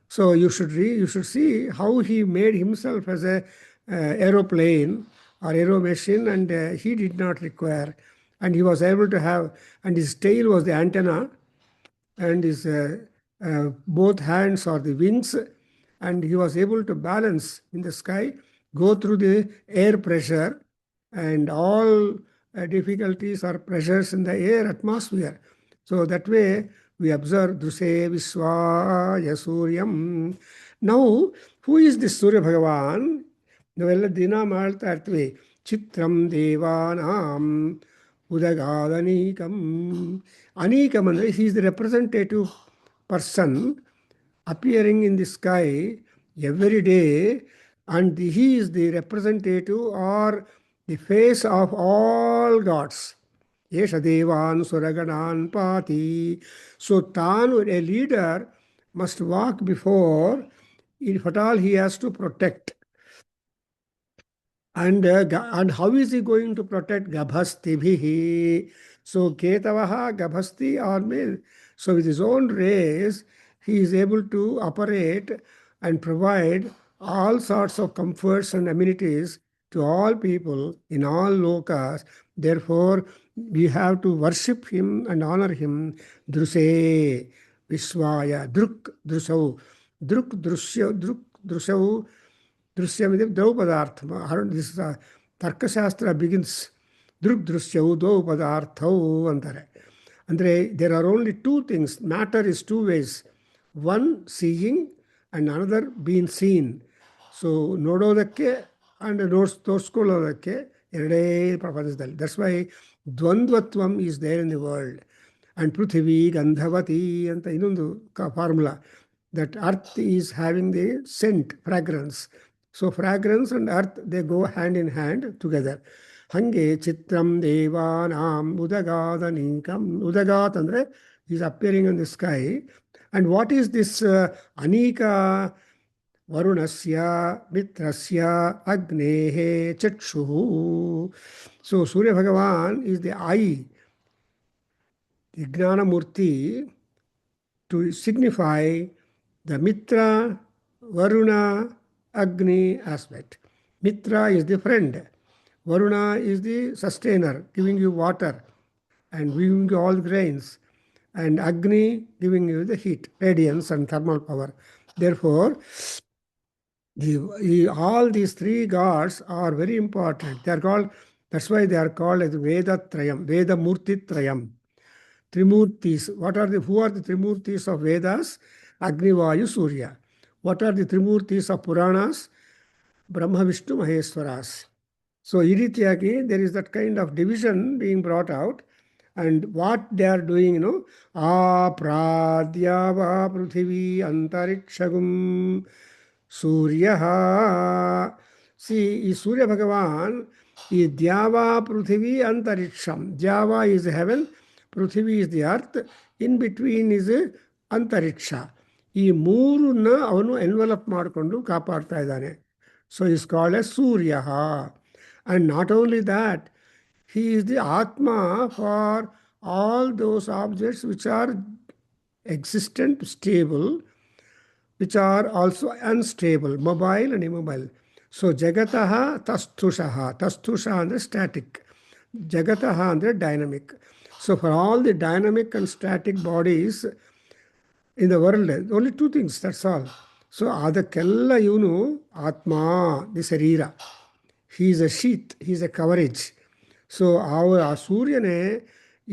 B: So you should see how he made himself as a aeroplane or aero machine, and he did not require. And he was able to have, and his tail was the antenna, and his both hands are the wings, and he was able to balance in the sky, go through the air pressure and all difficulties or pressures in the air atmosphere. So that way we observe Druse Viswaya Suryam. Now, who is this Surya Bhagavan? ನಾವೆಲ್ಲ ದಿನ ಮಾಡ್ತಾ ಇರ್ತೀವಿ. ಚಿತ್ರಂ ದೇವಾನಾಂ ಉದಗಾದನೀಕಂ. ಅನೀಕಂ ಅಂದರೆ he is the representative person appearing in the sky every day, and he is the representative or the face of all gods. Yesha devan suraganan pati. So Tanu, a leader, must walk before, if at all he has to protect. And how is he going to protect Gabhastibhihi? So Ketavaha Gabhasti are male. So with his own rays, he is able to operate and provide all sorts of comforts and amenities to all people in all lokas. Therefore, we have to worship him and honor him. Druse Vishwaya Druk Drusau Druk Drusya Druk Drusau. ದೃಶ್ಯಮಿದೆ ದ್ರೌ ಪದಾರ್ಥ. This ತರ್ಕಶಾಸ್ತ್ರ begins ದೃಗ್ ದೃಶ್ಯವು ದ್ರೌ ಪದಾರ್ಥವು ಅಂತಾರೆ. ಅಂದರೆ there are only two things. Matter is two ways. One seeing and another been seen. So ನೋಡೋದಕ್ಕೆ and ತೋರಿಸ್ಕೊಳ್ಳೋದಕ್ಕೆ ಎರಡೇ ಪ್ರಪಂಚದಲ್ಲಿ. That's why dvandvatvam is there in the world. And ಪೃಥಿವಿ ಗಂಧವತಿ ಅಂತ ಇನ್ನೊಂದು formula. That earth is having the scent, fragrance. So fragrance and earth, they go hand in hand together. Hange chitram devanam udagadanikam. Udagat andre is appearing in the sky. And what is this anika? Varunasya, Mitrasya, Agnehe, Chakshuhu. So Surya Bhagavan is the eye, the Gnana Murti, to signify the Mitra, Varuna, Agni aspect. Mitra is the friend. Varuna is the sustainer, giving you water and giving you all grains. And Agni giving you the heat, radiance and thermal power. Therefore, all these three gods are very important. They are called, that's why they are called as Veda Trayam, Veda Murti Trayam. Trimurtis. Who are the Trimurtis of Vedas? Agni, Vayu, Surya. What are the Trimurtis of Puranas? Brahma, Vishnu, Maheshwaras. So, Iritiyaki, there is that kind of division being brought out. And what they are doing, Apradyava Pruthivi Antarikshagum Suryaha. See, Surya Bhagavan is Dyava Pruthivi Antariksham. Dyava is heaven, Pruthivi is the earth, in between is Antariksha. ಈ ಮೂರನ್ನ ಅವನು envelope ಮಾಡಿಕೊಂಡು ಕಾಪಾಡ್ತಾ ಇದ್ದಾನೆ. So is called as Surya. And not only that, he is the atma for all those objects which are existent, stable, which are also unstable, mobile and immobile. So ಜಗತಃ ತಸ್ಥುಷಃ. ತಸ್ಥುಷ ಅಂದರೆ static, ಜಗತಃ ಅಂದರೆ dynamic. So for all the dynamic and static bodies in the world, only two things, that's all. So ಅದಕ್ಕೆಲ್ಲ ಇವನು ಆತ್ಮ, the ಶರೀರ. He is a sheath, he is a coverage. So ಆ ಸೂರ್ಯನೇ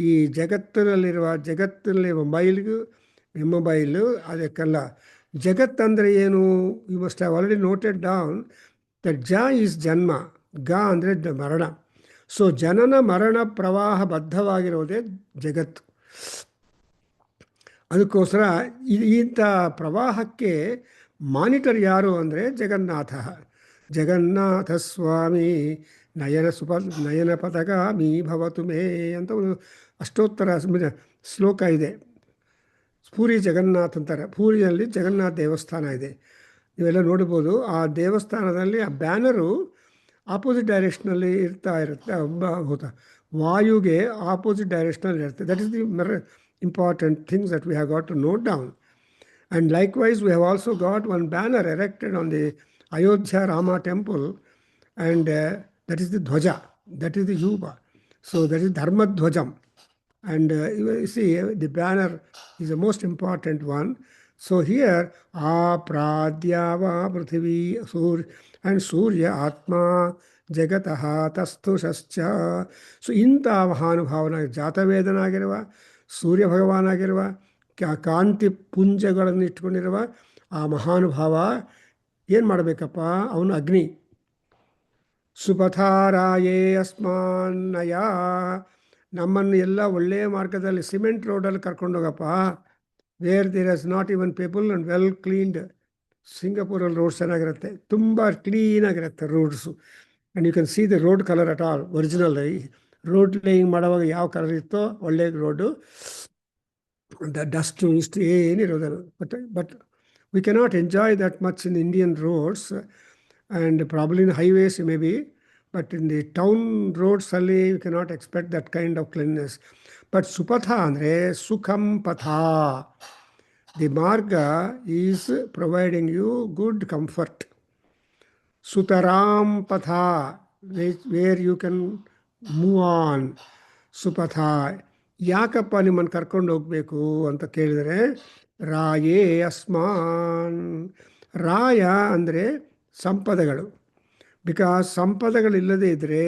B: ಈ ಜಗತ್ತಿನಲ್ಲಿ ಮೊಬೈಲ್ಗೂ ಇಮ್ಮೊಬೈಲು ಅದಕ್ಕೆಲ್ಲ. ಜಗತ್ತಂದರೆ ಏನು? You must have already noted down that ಜ ಈಸ್ ಜನ್ಮ, ಗ ಅಂದರೆ ಮರಣ. ಸೊ ಜನನ ಮರಣ ಪ್ರವಾಹ ಬದ್ಧವಾಗಿರೋದೇ ಜಗತ್ತು. ಅದಕ್ಕೋಸ್ಕರ ಇಂಥ ಪ್ರವಾಹಕ್ಕೆ ಮಾನಿಟರ್ ಯಾರು ಅಂದರೆ ಜಗನ್ನಾಥ. ಜಗನ್ನಾಥ ಸ್ವಾಮಿ ನಯನ ಪಥಗಾಮಿ ಭವತು ಮೇ ಅಂತ ಒಂದು ಅಷ್ಟೋತ್ತರ ಶ್ಲೋಕ ಇದೆ. ಪೂರಿ ಜಗನ್ನಾಥ್ ಅಂತಾರೆ. ಪೂರಿಯಲ್ಲಿ ಜಗನ್ನಾಥ ದೇವಸ್ಥಾನ ಇದೆ, ನೀವೆಲ್ಲ ನೋಡ್ಬೋದು. ಆ ದೇವಸ್ಥಾನದಲ್ಲಿ ಆ ಬ್ಯಾನರು ಆಪೋಸಿಟ್ ಡೈರೆಕ್ಷನಲ್ಲಿ ಇರುತ್ತೆ. ವಾಯುಗೆ ಆಪೋಸಿಟ್ ಡೈರೆಕ್ಷನಲ್ಲಿ ಇರುತ್ತೆ. That is the important things that we have got to note down. And likewise, we have also got one banner erected on the Ayodhya Rama temple and that is the dhwaja, that is the yuva. So that is dharma dhwajam. And you see, the banner is the most important one. So here, Apradyava Prithvi Surya and Surya Atma Jagataha Tastusascha. So ಇಂಥ ಮಹಾನುಭಾವನ ಜಾತವೇದನಾಗಿರುವ ಸೂರ್ಯ ಭಗವಾನಾಗಿರುವ ಕಾಂತಿ ಪುಂಜಗಳನ್ನು ಇಟ್ಕೊಂಡಿರುವ ಆ ಮಹಾನುಭಾವ ಏನು ಮಾಡಬೇಕಪ್ಪ? ಅವನು ಅಗ್ನಿ. ಸುಪಥಾರಾಯೇ ಅಸ್ಮಾನ್ನಯ, ನಮ್ಮನ್ನು ಎಲ್ಲ ಒಳ್ಳೆಯ ಮಾರ್ಗದಲ್ಲಿ ಸಿಮೆಂಟ್ ರೋಡಲ್ಲಿ ಕರ್ಕೊಂಡೋಗಪ್ಪ. Where there is not even people and well cleaned. ಸಿಂಗಾಪುರಲ್ಲಿ ರೋಡ್ಸ್ ಚೆನ್ನಾಗಿರುತ್ತೆ, ತುಂಬ ಕ್ಲೀನಾಗಿರುತ್ತೆ roads. And you can see the road colour at all original. Road laying ಮಾಡುವಾಗ ಯಾವ ಕಲರ್ ಇತ್ತೋ ಒಳ್ಳೆಯ ರೋಡು, ಡಸ್ಟು ಇಷ್ಟು ಏನಿರೋದಲ್ಲ. But we cannot enjoy that much in Indian roads and probably in highways maybe, but in the town roads ಅಲ್ಲಿ you cannot expect that kind of cleanliness. But supatha ಅಂದರೆ sukham patha. The marga is providing you good comfort. Sutaram patha, where you can move on. ಸುಪಥ. ಯಾಕಪ್ಪ ನಿಮ್ಮನ್ನು ಕರ್ಕೊಂಡು ಹೋಗಬೇಕು ಅಂತ ಕೇಳಿದರೆ, ರಾಯೇ ಅಸ್ಮಾನ್. ರಾಯ ಅಂದರೆ ಸಂಪದಗಳು. Because ಸಂಪದಗಳಿಲ್ಲದೆ ಇದ್ದರೆ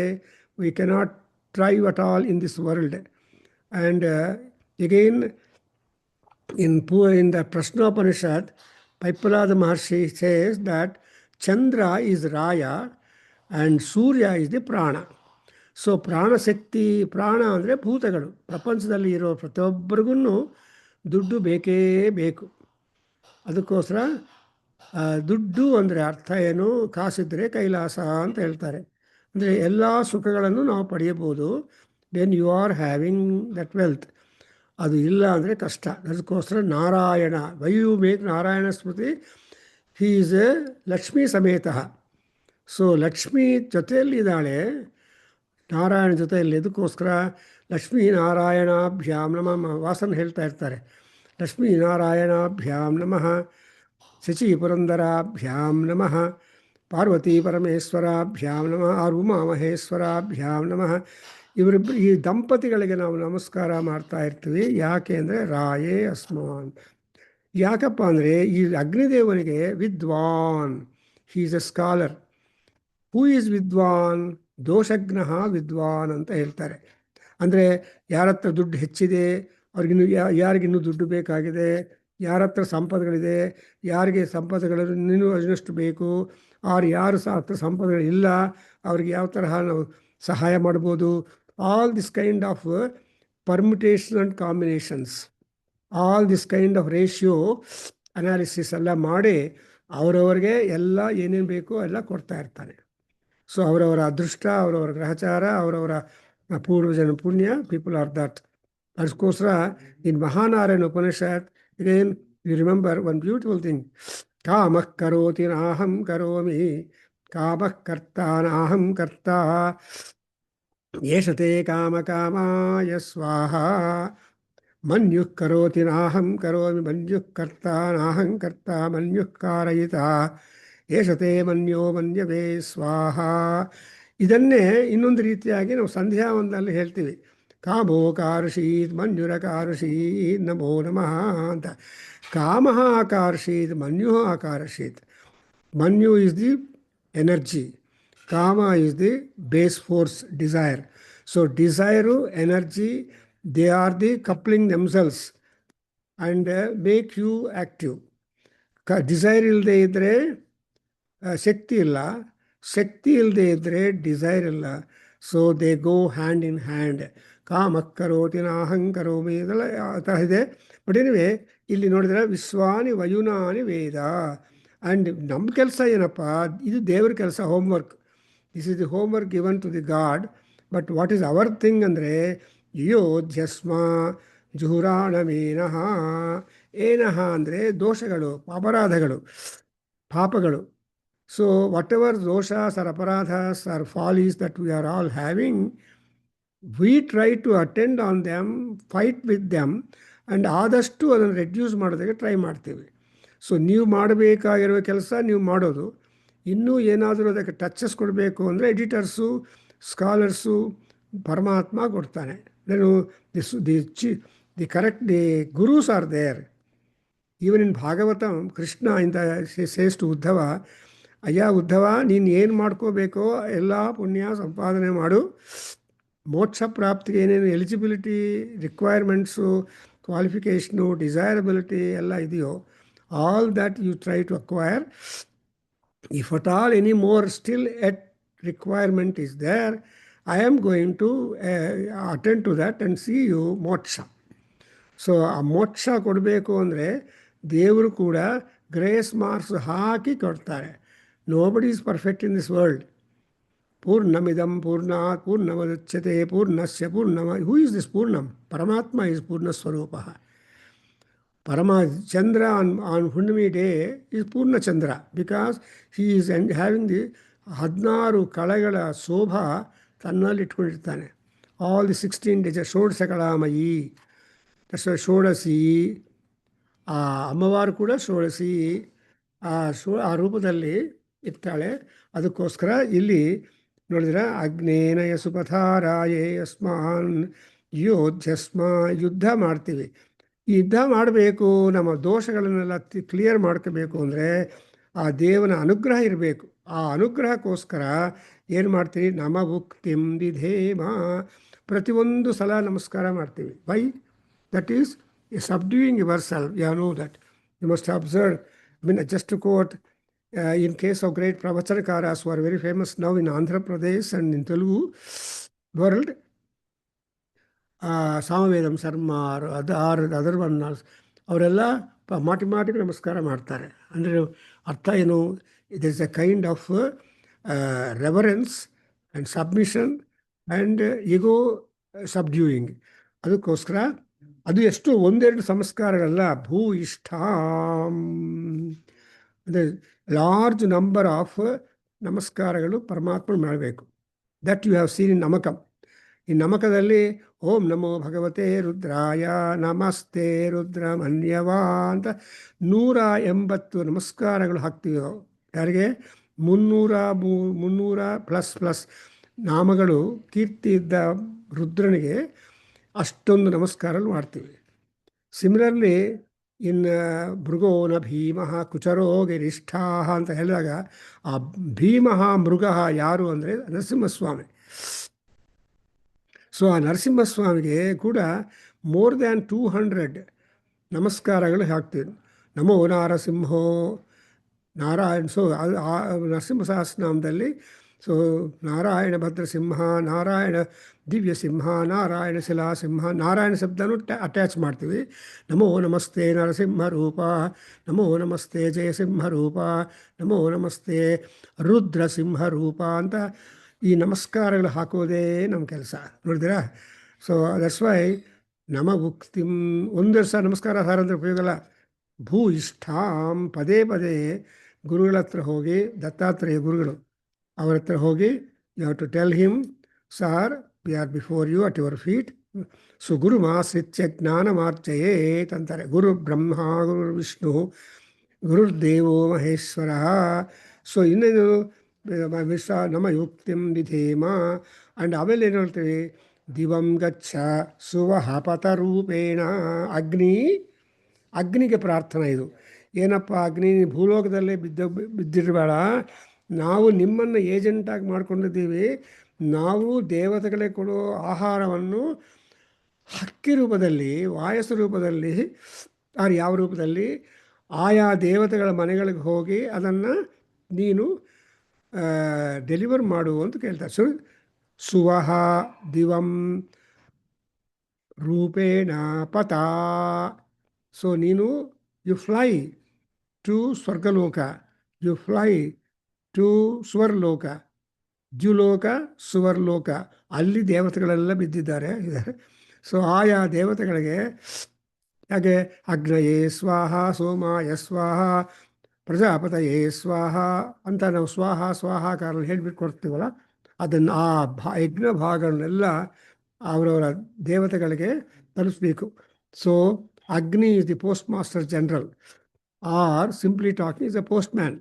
B: we cannot thrive at all in this world. And again in the Prashnopanishad, Paipalada Maharshi says that Chandra is Raya and Surya is the Prana. So ಪ್ರಾಣಶಕ್ತಿ, ಪ್ರಾಣ ಅಂದರೆ ಭೂತಗಳು. ಪ್ರಪಂಚದಲ್ಲಿ ಇರೋ ಪ್ರತಿಯೊಬ್ಬರಿಗೂ ದುಡ್ಡು ಬೇಕೇ ಬೇಕು. ಅದಕ್ಕೋಸ್ಕರ ದುಡ್ಡು ಅಂದರೆ ಅರ್ಥ ಏನು? ಕಾಸಿದ್ರೆ ಕೈಲಾಸ ಅಂತ ಹೇಳ್ತಾರೆ. ಅಂದರೆ ಎಲ್ಲ ಸುಖಗಳನ್ನು ನಾವು ಪಡೆಯಬಹುದು when you are having that wealth. ಅದು ಇಲ್ಲ ಅಂದರೆ ಕಷ್ಟ. ಅದಕ್ಕೋಸ್ಕರ Narayana, why you make Narayana ಸ್ಮೃತಿ, ಹೀ ಈಸ್ ಎ ಲಕ್ಷ್ಮೀ ಸಮೇತ. ಸೊ ಲಕ್ಷ್ಮೀ ಜೊತೆಯಲ್ಲಿದ್ದಾಳೆ, ನಾರಾಯಣ ಜೊತೆಯಲ್ಲಿ. ಅದಕ್ಕೋಸ್ಕರ ಲಕ್ಷ್ಮೀ ನಾರಾಯಣಾಭ್ಯಾಂ ನಮಃ. ವಾಸನ್ ಹೇಳ್ತಾ ಇರ್ತಾರೆ, ಲಕ್ಷ್ಮೀ ನಾರಾಯಣಾಭ್ಯಾಂ ನಮಃ, ಶಚಿ ಪುರಂದರಾಭ್ಯಾಂ ನಮಃ, ಪಾರ್ವತಿ ಪರಮೇಶ್ವರಾಭ್ಯಾಂ ನಮಃ, ಆರ್ ಉಮಾ ಮಹೇಶ್ವರಾಭ್ಯಾಂ ನಮಃ. ಇವರಿಬ್ಬರು, ಈ ದಂಪತಿಗಳಿಗೆ ನಾವು ನಮಸ್ಕಾರ ಮಾಡ್ತಾ ಇರ್ತೀವಿ. ಯಾಕೆ ಅಂದರೆ ರಾಯೇ ಅಸ್ಮಾನ್. ಯಾಕಪ್ಪ ಅಂದರೆ ಈ ಅಗ್ನಿದೇವನಿಗೆ ವಿದ್ವಾನ್, ಹೀ is A scholar. Who is ವಿದ್ವಾನ್? ದೋಷಜ್ಞ ವಿದ್ವಾನ್ ಅಂತ ಹೇಳ್ತಾರೆ. ಅಂದರೆ ಯಾರ ಹತ್ರ ದುಡ್ಡು ಹೆಚ್ಚಿದೆ, ಅವ್ರಿಗಿನ್ನೂ ಯಾರಿಗಿನ್ನೂ ದುಡ್ಡು ಬೇಕಾಗಿದೆ, ಯಾರ ಹತ್ರ ಸಂಪದಗಳಿದೆ, ಯಾರಿಗೆ ಸಂಪದಗಳು ಇನ್ನೂ ಇನ್ನಷ್ಟು ಬೇಕು, ಅವ್ರು ಯಾರು ಹತ್ರ ಸಂಪದಗಳಿಲ್ಲ, ಅವ್ರಿಗೆ ಯಾವ ತರಹ ನಾವು ಸಹಾಯ ಮಾಡ್ಬೋದು. All this kind of permutation and combinations, all this kind of ratio analysis ಎಲ್ಲ ಮಾಡಿ ಅವರವ್ರಿಗೆ ಎಲ್ಲ ಏನೇನು ಬೇಕೋ ಎಲ್ಲ ಕೊಡ್ತಾ ಇರ್ತಾನೆ. ಸೊ ಅವರವರ ಅದೃಷ್ಟ, ಅವರವರ ಗ್ರಹಚಾರ, ಅವರವರ ಪೂರ್ವಜನ ಪುಣ್ಯ, ಪೀಪಲ್ ಆರ್ ದಟ್. ಅದಕ್ಕೋಸ್ಕರ ಇನ್ Mahanarayana Upanishad again you remember one beautiful thing, kamah karoti naham karomi, kamah karta naham karta, yeshate kama kamaya swaha, manyuh karoti naham karomi, manyuh karta naham karta, manyuh karayita, ಯೇಷತೆ ಮನ್ಯೋ ಮನ್ಯವೇ ಸ್ವಾಹ. ಇದನ್ನೇ ಇನ್ನೊಂದು ರೀತಿಯಾಗಿ ನಾವು ಸಂಧ್ಯಾವಂದನಲ್ಲಿ ಹೇಳ್ತೀವಿ, ಕಾಮೋ ಕಾರ್ಷೀತ್ ಮನ್ಯುರ ಕಾರ್ಷೀತ್ ನಮೋ ನಮಃ ಅಂತ. ಕಾಮ ಆಕರ್ಷೀತ್, ಮನ್ಯು ಆಕರ್ಷೀತ್. ಮನ್ಯು ಈಸ್ ದಿ ಎನರ್ಜಿ, ಕಾಮ is the base force, desire. So desire, energy, they are the coupling themselves and make you active. Desire ಇಲ್ಲದೆ ಇದ್ದರೆ ಶಕ್ತಿ ಇಲ್ಲ, ಶಕ್ತಿ ಇಲ್ಲದೆ ಇದ್ದರೆ ಡಿಸೈರ್ ಇಲ್ಲ. So they go hand in hand. ಕಾಮ ಕರೋತಿ ನಾಹಂಕರೋಮಿ ಇದೆಲ್ಲ ಆ ಥರ ಇದೆ. ಬಟ್ ಎನಿವೆ ಇಲ್ಲಿ ನೋಡಿದರೆ ವಿಶ್ವಾನಿ ವಯುನಾನಿ ವೇದ. ಆ್ಯಂಡ್ ನಮ್ಮ ಕೆಲಸ ಏನಪ್ಪ, ಇದು ದೇವ್ರ ಕೆಲಸ, homework. This is the homework given to the god. But what is our thing ಅಂದರೆ ಯೋಧ್ಯಸ್ಮ ಜುಹುರಾಣಮೇನಃ. ಏನಃ ಅಂದರೆ ದೋಷಗಳು, ಅಪರಾಧಗಳು, ಪಾಪಗಳು. So whatever doshas or aparadhas or follies that we are all having, we try to attend on them, fight with them, and ಆದಷ್ಟು ಅದನ್ನು reduce ಮಾಡೋದಕ್ಕೆ try ಮಾಡ್ತೀವಿ. ಸೊ ನೀವು ಮಾಡಬೇಕಾಗಿರುವ ಕೆಲಸ ನೀವು ಮಾಡೋದು, ಇನ್ನೂ ಏನಾದರೂ ಅದಕ್ಕೆ ಟಚಸ್ ಕೊಡಬೇಕು ಅಂದರೆ ಎಡಿಟರ್ಸು, ಸ್ಕಾಲರ್ಸು, ಪರಮಾತ್ಮ ಕೊಡ್ತಾನೆ. ನಾನು the correct the gurus are there. Even in Bhagavatam Krishna ಇಂದ ಸೇಸ್ ಟು ಉದ್ಧವ, ಅಯ್ಯ ಉದ್ಧವ, ನೀನು ಏನು ಮಾಡ್ಕೋಬೇಕೋ ಎಲ್ಲ ಪುಣ್ಯ ಸಂಪಾದನೆ ಮಾಡು, ಮೋಕ್ಷ ಪ್ರಾಪ್ತಿಗೆ ಏನೇನು ಎಲಿಜಿಬಿಲಿಟಿ ರಿಕ್ವೈರ್ಮೆಂಟ್ಸು, ಕ್ವಾಲಿಫಿಕೇಷನು, ಡಿಸೈರಬಿಲಿಟಿ ಎಲ್ಲ ಇದೆಯೋ, all that you try to acquire. If at all any more still at requirement is there, I am going to attend to that and see you moksha. So ಆ ಮೋಕ್ಷ ಕೊಡಬೇಕು ಅಂದರೆ ದೇವರು ಕೂಡ grace marks ಹಾಕಿ ಕೊಡ್ತಾರೆ. Nobody is perfect in this world. ಪೂರ್ಣಮಿದಂ ಪೂರ್ಣಾತ್ ಪೂರ್ಣಮುದಚ್ಯತೆ ಪೂರ್ಣಸ್ಯ ಪೂರ್ಣಮ. Who is this purnam? Paramatma is purnaswarupa. Chandra on Hundami day is Purna Chandra because he is having the 16 ಕಳೆಗಳ ಶೋಭಾ ತನ್ನಲ್ಲಿ ಇಟ್ಕೊಂಡಿರ್ತಾನೆ. ಆಲ್ ದಿ 16 days ಷೋಡಶ ಕಳಾಮಯಿ, ಷೋಡಶಿ. ಆ ಅಮ್ಮವಾರು ಕೂಡ ಷೋಡಶಿ ಆ ರೂಪದಲ್ಲಿ ಇರ್ತಾಳೆ. ಅದಕ್ಕೋಸ್ಕರ ಇಲ್ಲಿ ನೋಡಿದ್ರೆ ಅಗ್ನೇನಯ ಸುಪಥಾರಾಯೇ ಅಸ್ಮಾನ್ ಯೋಧ್ಯಸ್ಮ, ಯುದ್ಧ ಮಾಡ್ತೀವಿ. ಈ ಯುದ್ಧ ಮಾಡಬೇಕು, ನಮ್ಮ ದೋಷಗಳನ್ನೆಲ್ಲ ಕ್ಲಿಯರ್ ಮಾಡ್ಕೋಬೇಕು ಅಂದರೆ ಆ ದೇವನ ಅನುಗ್ರಹ ಇರಬೇಕು. ಆ ಅನುಗ್ರಹಕ್ಕೋಸ್ಕರ ಏನು ಮಾಡ್ತೀವಿ? ನಮ ಉಕ್ತಿಂ ವಿಧೇಮ, ಪ್ರತಿಯೊಂದು ಸಲ ನಮಸ್ಕಾರ ಮಾಡ್ತೀವಿ. Why? That is a subduing yourself. You know that you must observe. I mean just to quote, in case of great pravachanakaras who are very famous now in Andhra Pradesh and in Telugu world, Samavedam Sharma other one, ಅವರೆಲ್ಲ ಮಾಟಿಗೆ ನಮಸ್ಕಾರ ಮಾಡ್ತಾರೆ. ಅಂದರೆ ಅರ್ಥ ಏನು? It is a kind of reverence and submission and ego subduing. ಅದಕ್ಕೋಸ್ಕರ ಅದು ಎಷ್ಟು ಒಂದೆರಡು ಸಂಸ್ಕಾರಗಳಲ್ಲ, ಭೂ ಇಷ್ಟಾಂ ಅಂದರೆ ಲಾರ್ಜ್ ನಂಬರ್ ಆಫ್ ನಮಸ್ಕಾರಗಳು ಪರಮಾತ್ಮ ಮಾಡಬೇಕು. That you have seen in Namakam. ಈ ನಮಕದಲ್ಲಿ ಓಂ ನಮೋ ಭಗವತೆ ರುದ್ರಾಯ ನಮಸ್ತೆ ರುದ್ರಮನ್ಯವಾ ಅಂತ 180 ನಮಸ್ಕಾರಗಳು ಹಾಕ್ತೀವಿ. ಯಾರಿಗೆ? 300 ಪ್ಲಸ್ ನಾಮಗಳು ಕೀರ್ತಿ ಇದ್ದ ರುದ್ರನಿಗೆ ಅಷ್ಟೊಂದು ನಮಸ್ಕಾರಗಳು ಮಾಡ್ತೀವಿ. ಸಿಮಿಲರ್ಲಿ ಇನ್ ಮೃಗೋನ ಭೀಮಃ ಕುಚರೋ ಗಿರಿಷ್ಠಾ ಅಂತ ಹೇಳಿದಾಗ ಆ ಭೀಮಃ ಮೃಗ ಯಾರು ಅಂದರೆ ನರಸಿಂಹಸ್ವಾಮಿ. ಸೊ ಆ ನರಸಿಂಹಸ್ವಾಮಿಗೆ ಕೂಡ ಮೋರ್ ದ್ಯಾನ್ 200 ನಮಸ್ಕಾರಗಳು ಹಾಕ್ತೀವಿ. ನಮೋ ನಾರಸಿಂಹೋ ನಾರಾಯಣ. ಸೊ ನರಸಿಂಹ ಸಹಸ್ರನಾಮದಲ್ಲಿ ಸೊ ನಾರಾಯಣ ಭದ್ರಸಿಂಹ, ನಾರಾಯಣ ದಿವ್ಯಸಿಂಹ, ನಾರಾಯಣ ಶಿಲಾಸಿಂಹ, ನಾರಾಯಣ ಶಬ್ದನೂ ಅಟ್ಯಾಚ್ ಮಾಡ್ತೀವಿ. ನಮೋ ನಮಸ್ತೆ ನರಸಿಂಹ ರೂಪ, ನಮೋ ನಮಸ್ತೆ ಜಯಸಿಂಹ ರೂಪ, ನಮೋ ನಮಸ್ತೆ ರುದ್ರಸಿಂಹ ರೂಪ ಅಂತ ಈ ನಮಸ್ಕಾರಗಳು ಹಾಕೋದೇ ನಮ್ಮ ಕೆಲಸ. ನೋಡಿದಿರಾ? ಸೊ ದಟ್ಸ್ ವೈ ನಮ ಉಕ್ತಿಂ. ಒಂದು ವರ್ಷ ನಮಸ್ಕಾರ ಸಾರಂದ್ರೆ ಉಪಯೋಗ ಇಲ್ಲ. ಭೂ ಇಷ್ಟಾಂ, ಪದೇ ಪದೇ ಗುರುಗಳ ಹತ್ರ ಹೋಗಿ, ದತ್ತಾತ್ರೇಯ ಗುರುಗಳು ಅವರ ಹತ್ರ ಹೋಗಿ you have to tell him, sir we are before you at your feet. So ಗುರುಮಾಶ್ರಿತ್ಯ ಜ್ಞಾನಮಾರ್ಜಯೇತ್ ಅಂತಾರೆ. ಗುರು ಬ್ರಹ್ಮ ಗುರು ವಿಷ್ಣು ಗುರುರ್ದೇವೋ ಮಹೇಶ್ವರ. ಸೊ ಇನ್ನೇನು ನಮ ಯುಕ್ತಿಂ ವಿಧೇಮ. ಆ್ಯಂಡ್ ಆಮೇಲೆ ಏನು ಹೇಳ್ತೀವಿ? ದಿವಂ ಗಚ್ಚ ಸುವಹಪತ ರೂಪೇಣ. ಅಗ್ನಿಗೆ ಪ್ರಾರ್ಥನೆ ಇದು. ಏನಪ್ಪ ಅಗ್ನಿ, ಭೂಲೋಕದಲ್ಲೇ ಬಿದ್ದಿರಬೇಡ, ನಾವು ನಿಮ್ಮನ್ನು ಏಜೆಂಟಾಗಿ ಮಾಡ್ಕೊಂಡಿದ್ದೀವಿ. ನಾವು ದೇವತೆಗಳೇ ಕೊಡೋ ಆಹಾರವನ್ನು ಹಕ್ಕಿ ರೂಪದಲ್ಲಿ, ವಾಯಸ್ಸು ರೂಪದಲ್ಲಿ, ಯಾವ ರೂಪದಲ್ಲಿ ಆಯಾ ದೇವತೆಗಳ ಮನೆಗಳಿಗೆ ಹೋಗಿ ಅದನ್ನು ನೀನು ಡೆಲಿವರ್ ಮಾಡು ಅಂತ ಕೇಳ್ತಾರೆ. ಸುವಹ ದಿವಂ ರೂಪೇಣ ಪತಾ. ಸೊ ನೀನು you fly to Swargaloka, you fly to Swarloka, Dyuloka Suvarloka. ಅಲ್ಲಿ ದೇವತೆಗಳೆಲ್ಲ ಬಿದ್ದಿದ್ದಾರೆ. ಸೊ ಆಯಾ ದೇವತೆಗಳಿಗೆ ಹಾಗೆ ಅಗ್ನಯೇ ಸ್ವಾಹ, ಸೋಮಾಯ ಸ್ವಾಹ, ಪ್ರಜಾಪತಯೇ ಸ್ವಾಹ ಅಂತ ನಾವು ಸ್ವಾಹ ಸ್ವಾಹಾಕಾರನ್ನು ಹೇಳಿಬಿಟ್ಟು ಕೊಡ್ತೀವಲ್ಲ, ಅದನ್ನು ಆ ಯಜ್ಞ ಭಾಗಗಳನ್ನೆಲ್ಲ ಅವರವರ ದೇವತೆಗಳಿಗೆ ತಲುಪಿಸ್ಬೇಕು. ಸೊ ಅಗ್ನಿ is the post master general, R simply talking is a post man.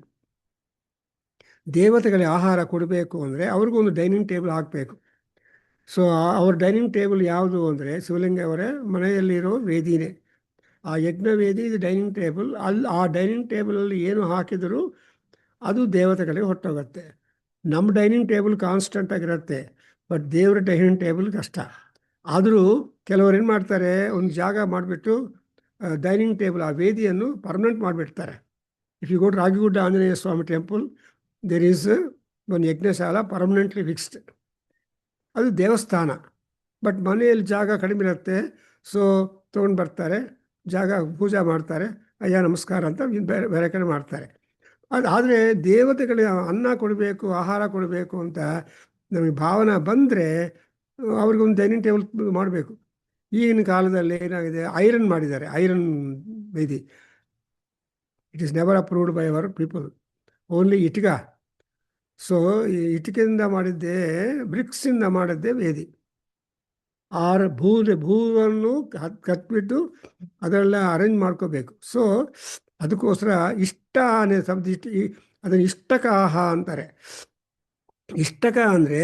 B: ದೇವತೆಗಳಿಗೆ ಆಹಾರ ಕೊಡಬೇಕು ಅಂದರೆ ಅವ್ರಿಗೂ ಒಂದು ಡೈನಿಂಗ್ ಟೇಬಲ್ ಹಾಕಬೇಕು. ಸೊ ಅವ್ರ ಡೈನಿಂಗ್ ಟೇಬಲ್ ಯಾವುದು ಅಂದರೆ ಶಿವಲಿಂಗ ಅವರ ಮನೆಯಲ್ಲಿರೋ ವೇದಿನೇ. ಆ ಯಜ್ಞವೇದಿ ಇದು ಡೈನಿಂಗ್ ಟೇಬಲ್. ಅಲ್ಲಿ ಆ ಡೈನಿಂಗ್ ಟೇಬಲಲ್ಲಿ ಏನು ಹಾಕಿದರೂ ಅದು ದೇವತೆಗಳಿಗೆ ಹೊಟ್ಟೋಗುತ್ತೆ. ನಮ್ಮ ಡೈನಿಂಗ್ ಟೇಬಲ್ ಕಾನ್ಸ್ಟೆಂಟ್ ಆಗಿರುತ್ತೆ, ಬಟ್ ದೇವರ ಡೈನಿಂಗ್ ಟೇಬಲ್ ಕಷ್ಟ. ಆದರೂ ಕೆಲವರು ಏನು ಮಾಡ್ತಾರೆ, ಒಂದು ಜಾಗ ಮಾಡಿಬಿಟ್ಟು ಡೈನಿಂಗ್ ಟೇಬಲ್ ಆ ವೇದಿಯನ್ನು ಪರ್ಮನೆಂಟ್ ಮಾಡಿಬಿಡ್ತಾರೆ. If you go to Ragigudda Anjaneya Swamy temple, there is ಒಂದು ಯಜ್ಞಶಾಲ ಪರ್ಮನೆಂಟ್ಲಿ ಫಿಕ್ಸ್ಡ್. ಅದು ದೇವಸ್ಥಾನ, ಬಟ್ ಮನೆಯಲ್ಲಿ ಜಾಗ ಕಡಿಮೆ ಇರುತ್ತೆ. ಸೊ ತೊಗೊಂಡು ಬರ್ತಾರೆ, ಜಾಗ ಪೂಜೆ ಮಾಡ್ತಾರೆ, ಅಯ್ಯ ನಮಸ್ಕಾರ ಅಂತ ಬೇರೆ ಬೇರೆ ಕಡೆ ಮಾಡ್ತಾರೆ. ಆದರೆ ದೇವತೆಗಳಿಗೆ ಅನ್ನ ಕೊಡಬೇಕು, ಆಹಾರ ಕೊಡಬೇಕು ಅಂತ ನಮಗೆ ಭಾವನೆ ಬಂದರೆ ಅವ್ರಿಗೊಂದು ಡೈನಿಂಗ್ ಟೇಬಲ್ ಮಾಡಬೇಕು. ಈಗಿನ ಕಾಲದಲ್ಲಿ ಏನಾಗಿದೆ, ಐರನ್ ಮಾಡಿದ್ದಾರೆ, ಐರನ್ ವೇದಿ. It is never approved by our people, only ಇಟ್ಗ. ಸೊ ಈ ಇಟಿಕೆಯಿಂದ ಮಾಡಿದ್ದೇ, ಬ್ರಿಕ್ಸಿಂದ ಮಾಡಿದ್ದೇ ವೇದಿ. ಭೂವನ್ನು ಕಟ್ಬಿಟ್ಟು ಅದರೆಲ್ಲ ಅರೇಂಜ್ ಮಾಡ್ಕೋಬೇಕು. ಸೊ ಅದಕ್ಕೋಸ್ಕರ ಇಷ್ಟ ಅನ್ನೋ ಶಬ್ದ ಅದನ್ನು ಇಷ್ಟಕಾಹ ಅಂತಾರೆ. ಇಷ್ಟಕ ಅಂದರೆ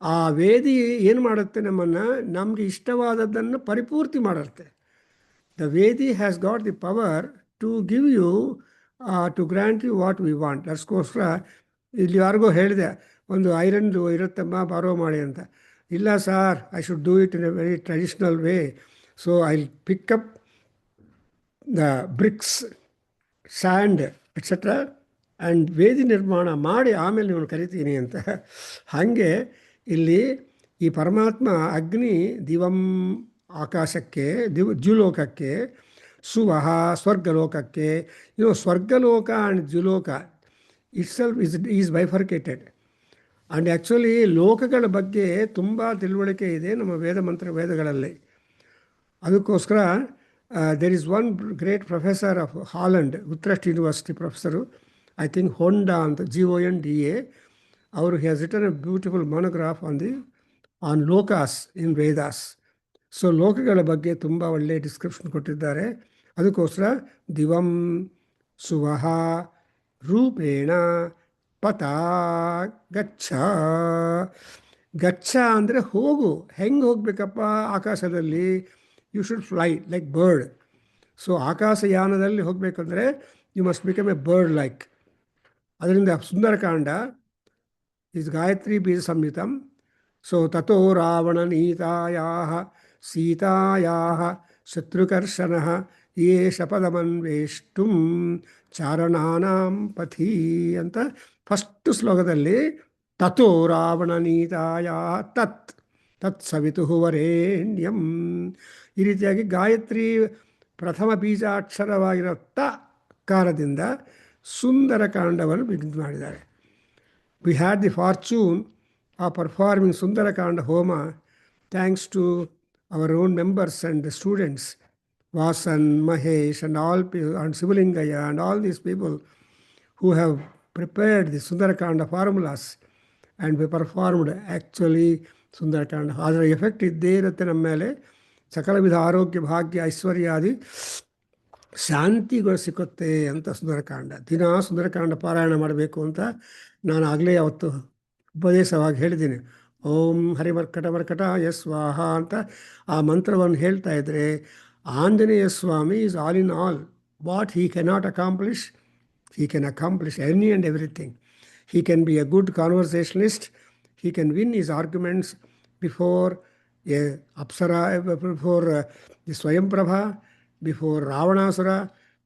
B: ಆ ವೇದಿ ಏನು ಮಾಡುತ್ತೆ, ನಮಗೆ ಇಷ್ಟವಾದದ್ದನ್ನು ಪರಿಪೂರ್ತಿ ಮಾಡುತ್ತೆ. The vedi has got the power to give you, to grant you what we want. ಅದಕ್ಕೋಸ್ಕರ ಇಲ್ಲಿ ಯಾರಿಗೋ ಹೇಳಿದೆ, ಒಂದು ಐರನ್ದು ಇರುತ್ತಮ್ಮ ಬಾರೋ ಮಾಡಿ ಅಂತ. ಇಲ್ಲ sir, I should do it in a very traditional way. So I pick up the bricks, sand etcetera, and ವೇದಿ ನಿರ್ಮಾಣ ಮಾಡಿ ಆಮೇಲೆ ನೀವು ಕರಿತೀನಿ ಅಂತ. ಹಾಗೆ ಇಲ್ಲಿ ಈ ಪರಮಾತ್ಮ ಅಗ್ನಿ ದಿವಂ ಆಕಾಶಕ್ಕೆ, ದ್ಯುಲೋಕಕ್ಕೆ, ಸುವಹ ಸ್ವರ್ಗಲೋಕಕ್ಕೆ. Swargaloka and Dyuloka itself is bifurcated. And actually ಲೋಕಗಳ ಬಗ್ಗೆ ತುಂಬ ತಿಳುವಳಿಕೆ ಇದೆ ನಮ್ಮ ವೇದಗಳಲ್ಲಿ. ಅದಕ್ಕೋಸ್ಕರ there is one great professor of Holland, Utrecht university professor, I think Honda ಅಂತ, GONDA. ಅವರು has written a beautiful monograph on lokas in Vedas. So ಲೋಕಗಳ ಬಗ್ಗೆ ತುಂಬ ಒಳ್ಳೆಯ ಡಿಸ್ಕ್ರಿಪ್ಷನ್ ಕೊಟ್ಟಿದ್ದಾರೆ. ಅದಕ್ಕೋಸ್ಕರ ದಿವಂ ಸುವಹ ರೂಪೇಣ ಪತ ಗಚ್ಚ. ಗಚ್ಚ ಅಂದರೆ ಹೋಗು. ಹೆಂಗೆ ಹೋಗಬೇಕಪ್ಪ ಆಕಾಶದಲ್ಲಿ? You should fly like bird. So ಆಕಾಶಯಾನದಲ್ಲಿ ಹೋಗಬೇಕಂದ್ರೆ you must become a bird like. ಅದರಿಂದ ಸುಂದರಕಾಂಡ ಇಸ್ ಗಾಯತ್ರಿ ಬೀಜ ಸಂಹಿತಂ. ಸೊ ತಥೋ ರಾವಣ ನೀತಾಯಾಹ ಸೀತಾಯಾಹ ಶತ್ರುಕರ್ಷಣಃ ಏಷ ಪದಮನ್ವೇಷ್ಟುಂ ಚಾರಣಾನಾಂ ಪಥಿ ಅಂತ ಫಸ್ಟ್ ಶ್ಲೋಕದಲ್ಲಿ ತಥೋ ರಾವಣ ನೀತಾಯಾಹ ತತ್ ಸವಿತುಃ ವರೇಣ್ಯಂ. ಈ ರೀತಿಯಾಗಿ ಗಾಯತ್ರಿ ಪ್ರಥಮ ಬೀಜಾಕ್ಷರವಾಗಿರೋ ಕಾರದಿಂದ ಸುಂದರಕಾಂಡವನ್ನು ಬಿಗಿನ್ ಮಾಡಿದ್ದಾರೆ. We had the fortune of performing Sundarakanda homa thanks to our own members and students, Vasan, Mahesh and all people, and Sivalingaya and all these people who have prepared the Sundarakanda formulas, and we performed actually Sundarakanda. ಅದರ effect ಇದ್ದೇ ಇರುತ್ತೆ ನಮ್ಮ ಮೇಲೆ. ಸಕಲ ವಿಧ ಆರೋಗ್ಯ ಭಾಗ್ಯ ಐಶ್ವರ್ಯಾದಿ ಶಾಂತಿಗಳು ಸಿಕ್ಕುತ್ತೆ ಅಂತ ಸುಂದರಕಾಂಡ. ದಿನ ಸುಂದರಕಾಂಡ ಪಾರಾಯಣ ಮಾಡಬೇಕು ಅಂತ ನಾನು ಆಗಲೇ ಅವತ್ತು ಉಪದೇಶವಾಗಿ ಹೇಳಿದ್ದೀನಿ. ಓಂ ಹರಿಮರ್ಕಟ ಸ್ವಾಹ ಅಂತ ಆ ಮಂತ್ರವನ್ನು ಹೇಳ್ತಾ ಇದ್ದರೆ, Anjaneya Swami is all in all. What he cannot accomplish, he can accomplish any and everything. He can be a good conversationalist. He can win his arguments before a Apsara, before the Swayamprabha, before Ravanasura,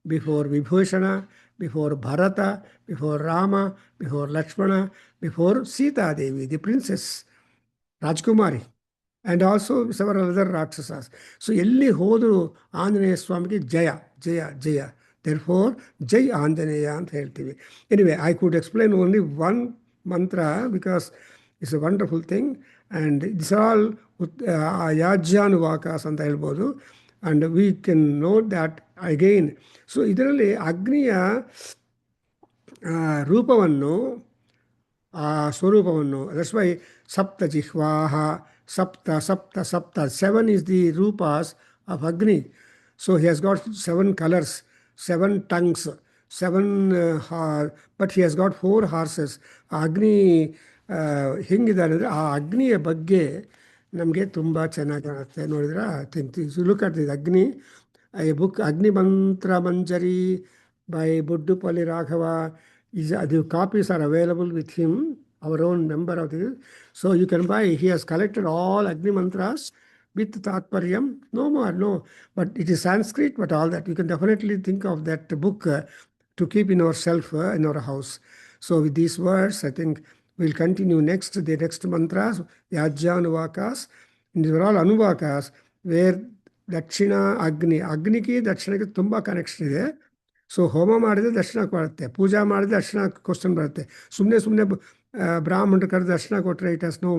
B: before Vibhushana, before Bharata, before Rama, before Lakshmana, before Sita Devi, the princess, Rajkumari, and also several other Rakshasas. So ಎಲ್ಲಿ ಹೋದರೂ ಆಂಜನೇಯ ಸ್ವಾಮಿಗೆ ಜಯ ಜಯ ಜಯ. Therefore, Jai Anjaneya ಅಂತ ಹೇಳ್ತೀವಿ. Anyway, I could explain only one mantra because it's a wonderful thing, and these are all ಯಾಜ್ಯಾನುವಾಕಾಸ್ ಅಂತ ಹೇಳ್ಬೋದು. And we can note that again. So ಇದರಲ್ಲಿ ಅಗ್ನಿಯ ರೂಪವನ್ನು, ಆ ಸ್ವರೂಪವನ್ನು, that's why ಸಪ್ತ ಜಿಹ್ವಾಹ, ಸಪ್ತ ಸಪ್ತ ಸಪ್ತ, 7 is the Roopa's of Agni. So he has got 7 colors, 7 tongues. 7 but he has got 4 horses. ಆ ಅಗ್ನಿ ಹೆಂಗಿದ್ದಾರೆ ಅಂದರೆ ಆ ಅಗ್ನಿಯ ಬಗ್ಗೆ ನಮಗೆ ತುಂಬ ಚೆನ್ನಾಗಿ ಕಾಣುತ್ತೆ ನೋಡಿದ್ರೆ. ಥಿಂಕ್ ಲುಕ್ ಅಟ್ ದಿಸ್ ಅಗ್ನಿ, a book Agni Mantra Manjari by Buddupalli Raghava. The copies are available with him, our own member of this. So you can buy. He has collected all Agni Mantras with Tatparyam. No more, no. But it is Sanskrit, but all that. You can definitely think of that book to keep in our shelf, in our house. So with these words, I think we'll continue the next mantras, Yajja Anuvakas. And these are all Anuvakas, where ದಕ್ಷಿಣ ಅಗ್ನಿಗೆ ದಕ್ಷಿಣಕ್ಕೆ ತುಂಬ connection ಇದೆ. So ಹೋಮ ಮಾಡಿದರೆ ದಕ್ಷಿಣಕ್ಕೆ ಬರುತ್ತೆ, ಪೂಜಾ ಮಾಡಿದ್ರೆ ದಕ್ಷಿಣ question ಬರುತ್ತೆ. ಸುಮ್ಮನೆ ಬ್ರಾಹ್ಮಣರು ಕರೆದು ದಕ್ಷಿಣ ಕೊಟ್ಟರೆ ಇಟ್ ಹ್ಯಾಸ್ ನೋ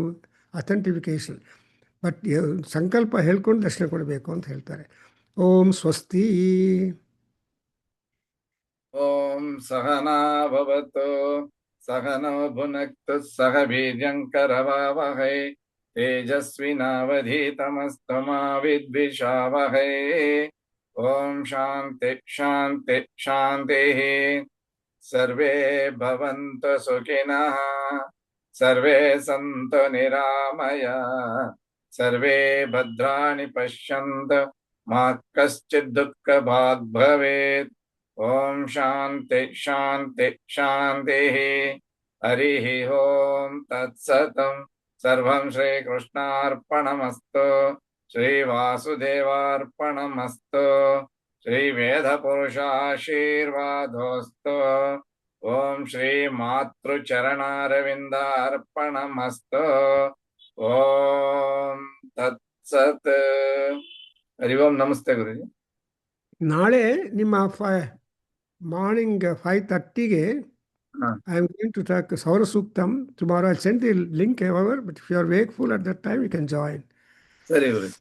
B: ಅಥೆಂಟಿಫಿಕೇಶನ್. ಬಟ್ ಸಂಕಲ್ಪ ಹೇಳ್ಕೊಂಡು ದಕ್ಷಿಣ ಕೊಡಬೇಕು ಅಂತ ಹೇಳ್ತಾರೆ. ಓಂ ಸ್ವಸ್ತಿ.
A: ಓಂ ಸಹನಾ ಭವತು ಸಹನೋ ಭುನಕ್ತು ಸಹ ವೀರ್ಯಂಕರವಾವಹೈ तेजस्विनावधीतमस्तु मा विद्विषावहै. ओम शांति शांति शांतिः. सर्वे भवन्तु सुखिनः, सर्वे सन्तु निरामयाः, सर्वे भद्राणि पश्यन्तु मा कश्चित् दुःखभाग् भवेत्. ओम शांति शांति शांतिः. हरिः ओम तत्सत्. सर्वं श्रीकृष्णार्पणमस्तु, श्रीवासुदेवार्पणमस्तु, श्रीवेदपुरुषाशीर्वादोऽस्तु. ओम श्रीमातृचरणारविन्दार्पणमस्तु. ओम तत्सत्. हरि ओम. नमस्ते गुरुजी.
B: ನಾಳೆ ನಿಮ್ಮ morning 5:30ಗೆ I am going to talk Saura Suktam. Tomorrow I'll send the link, however, but if you are wakeful at that time, you can join.
A: ಸರಿ ಗುರುಜಿ.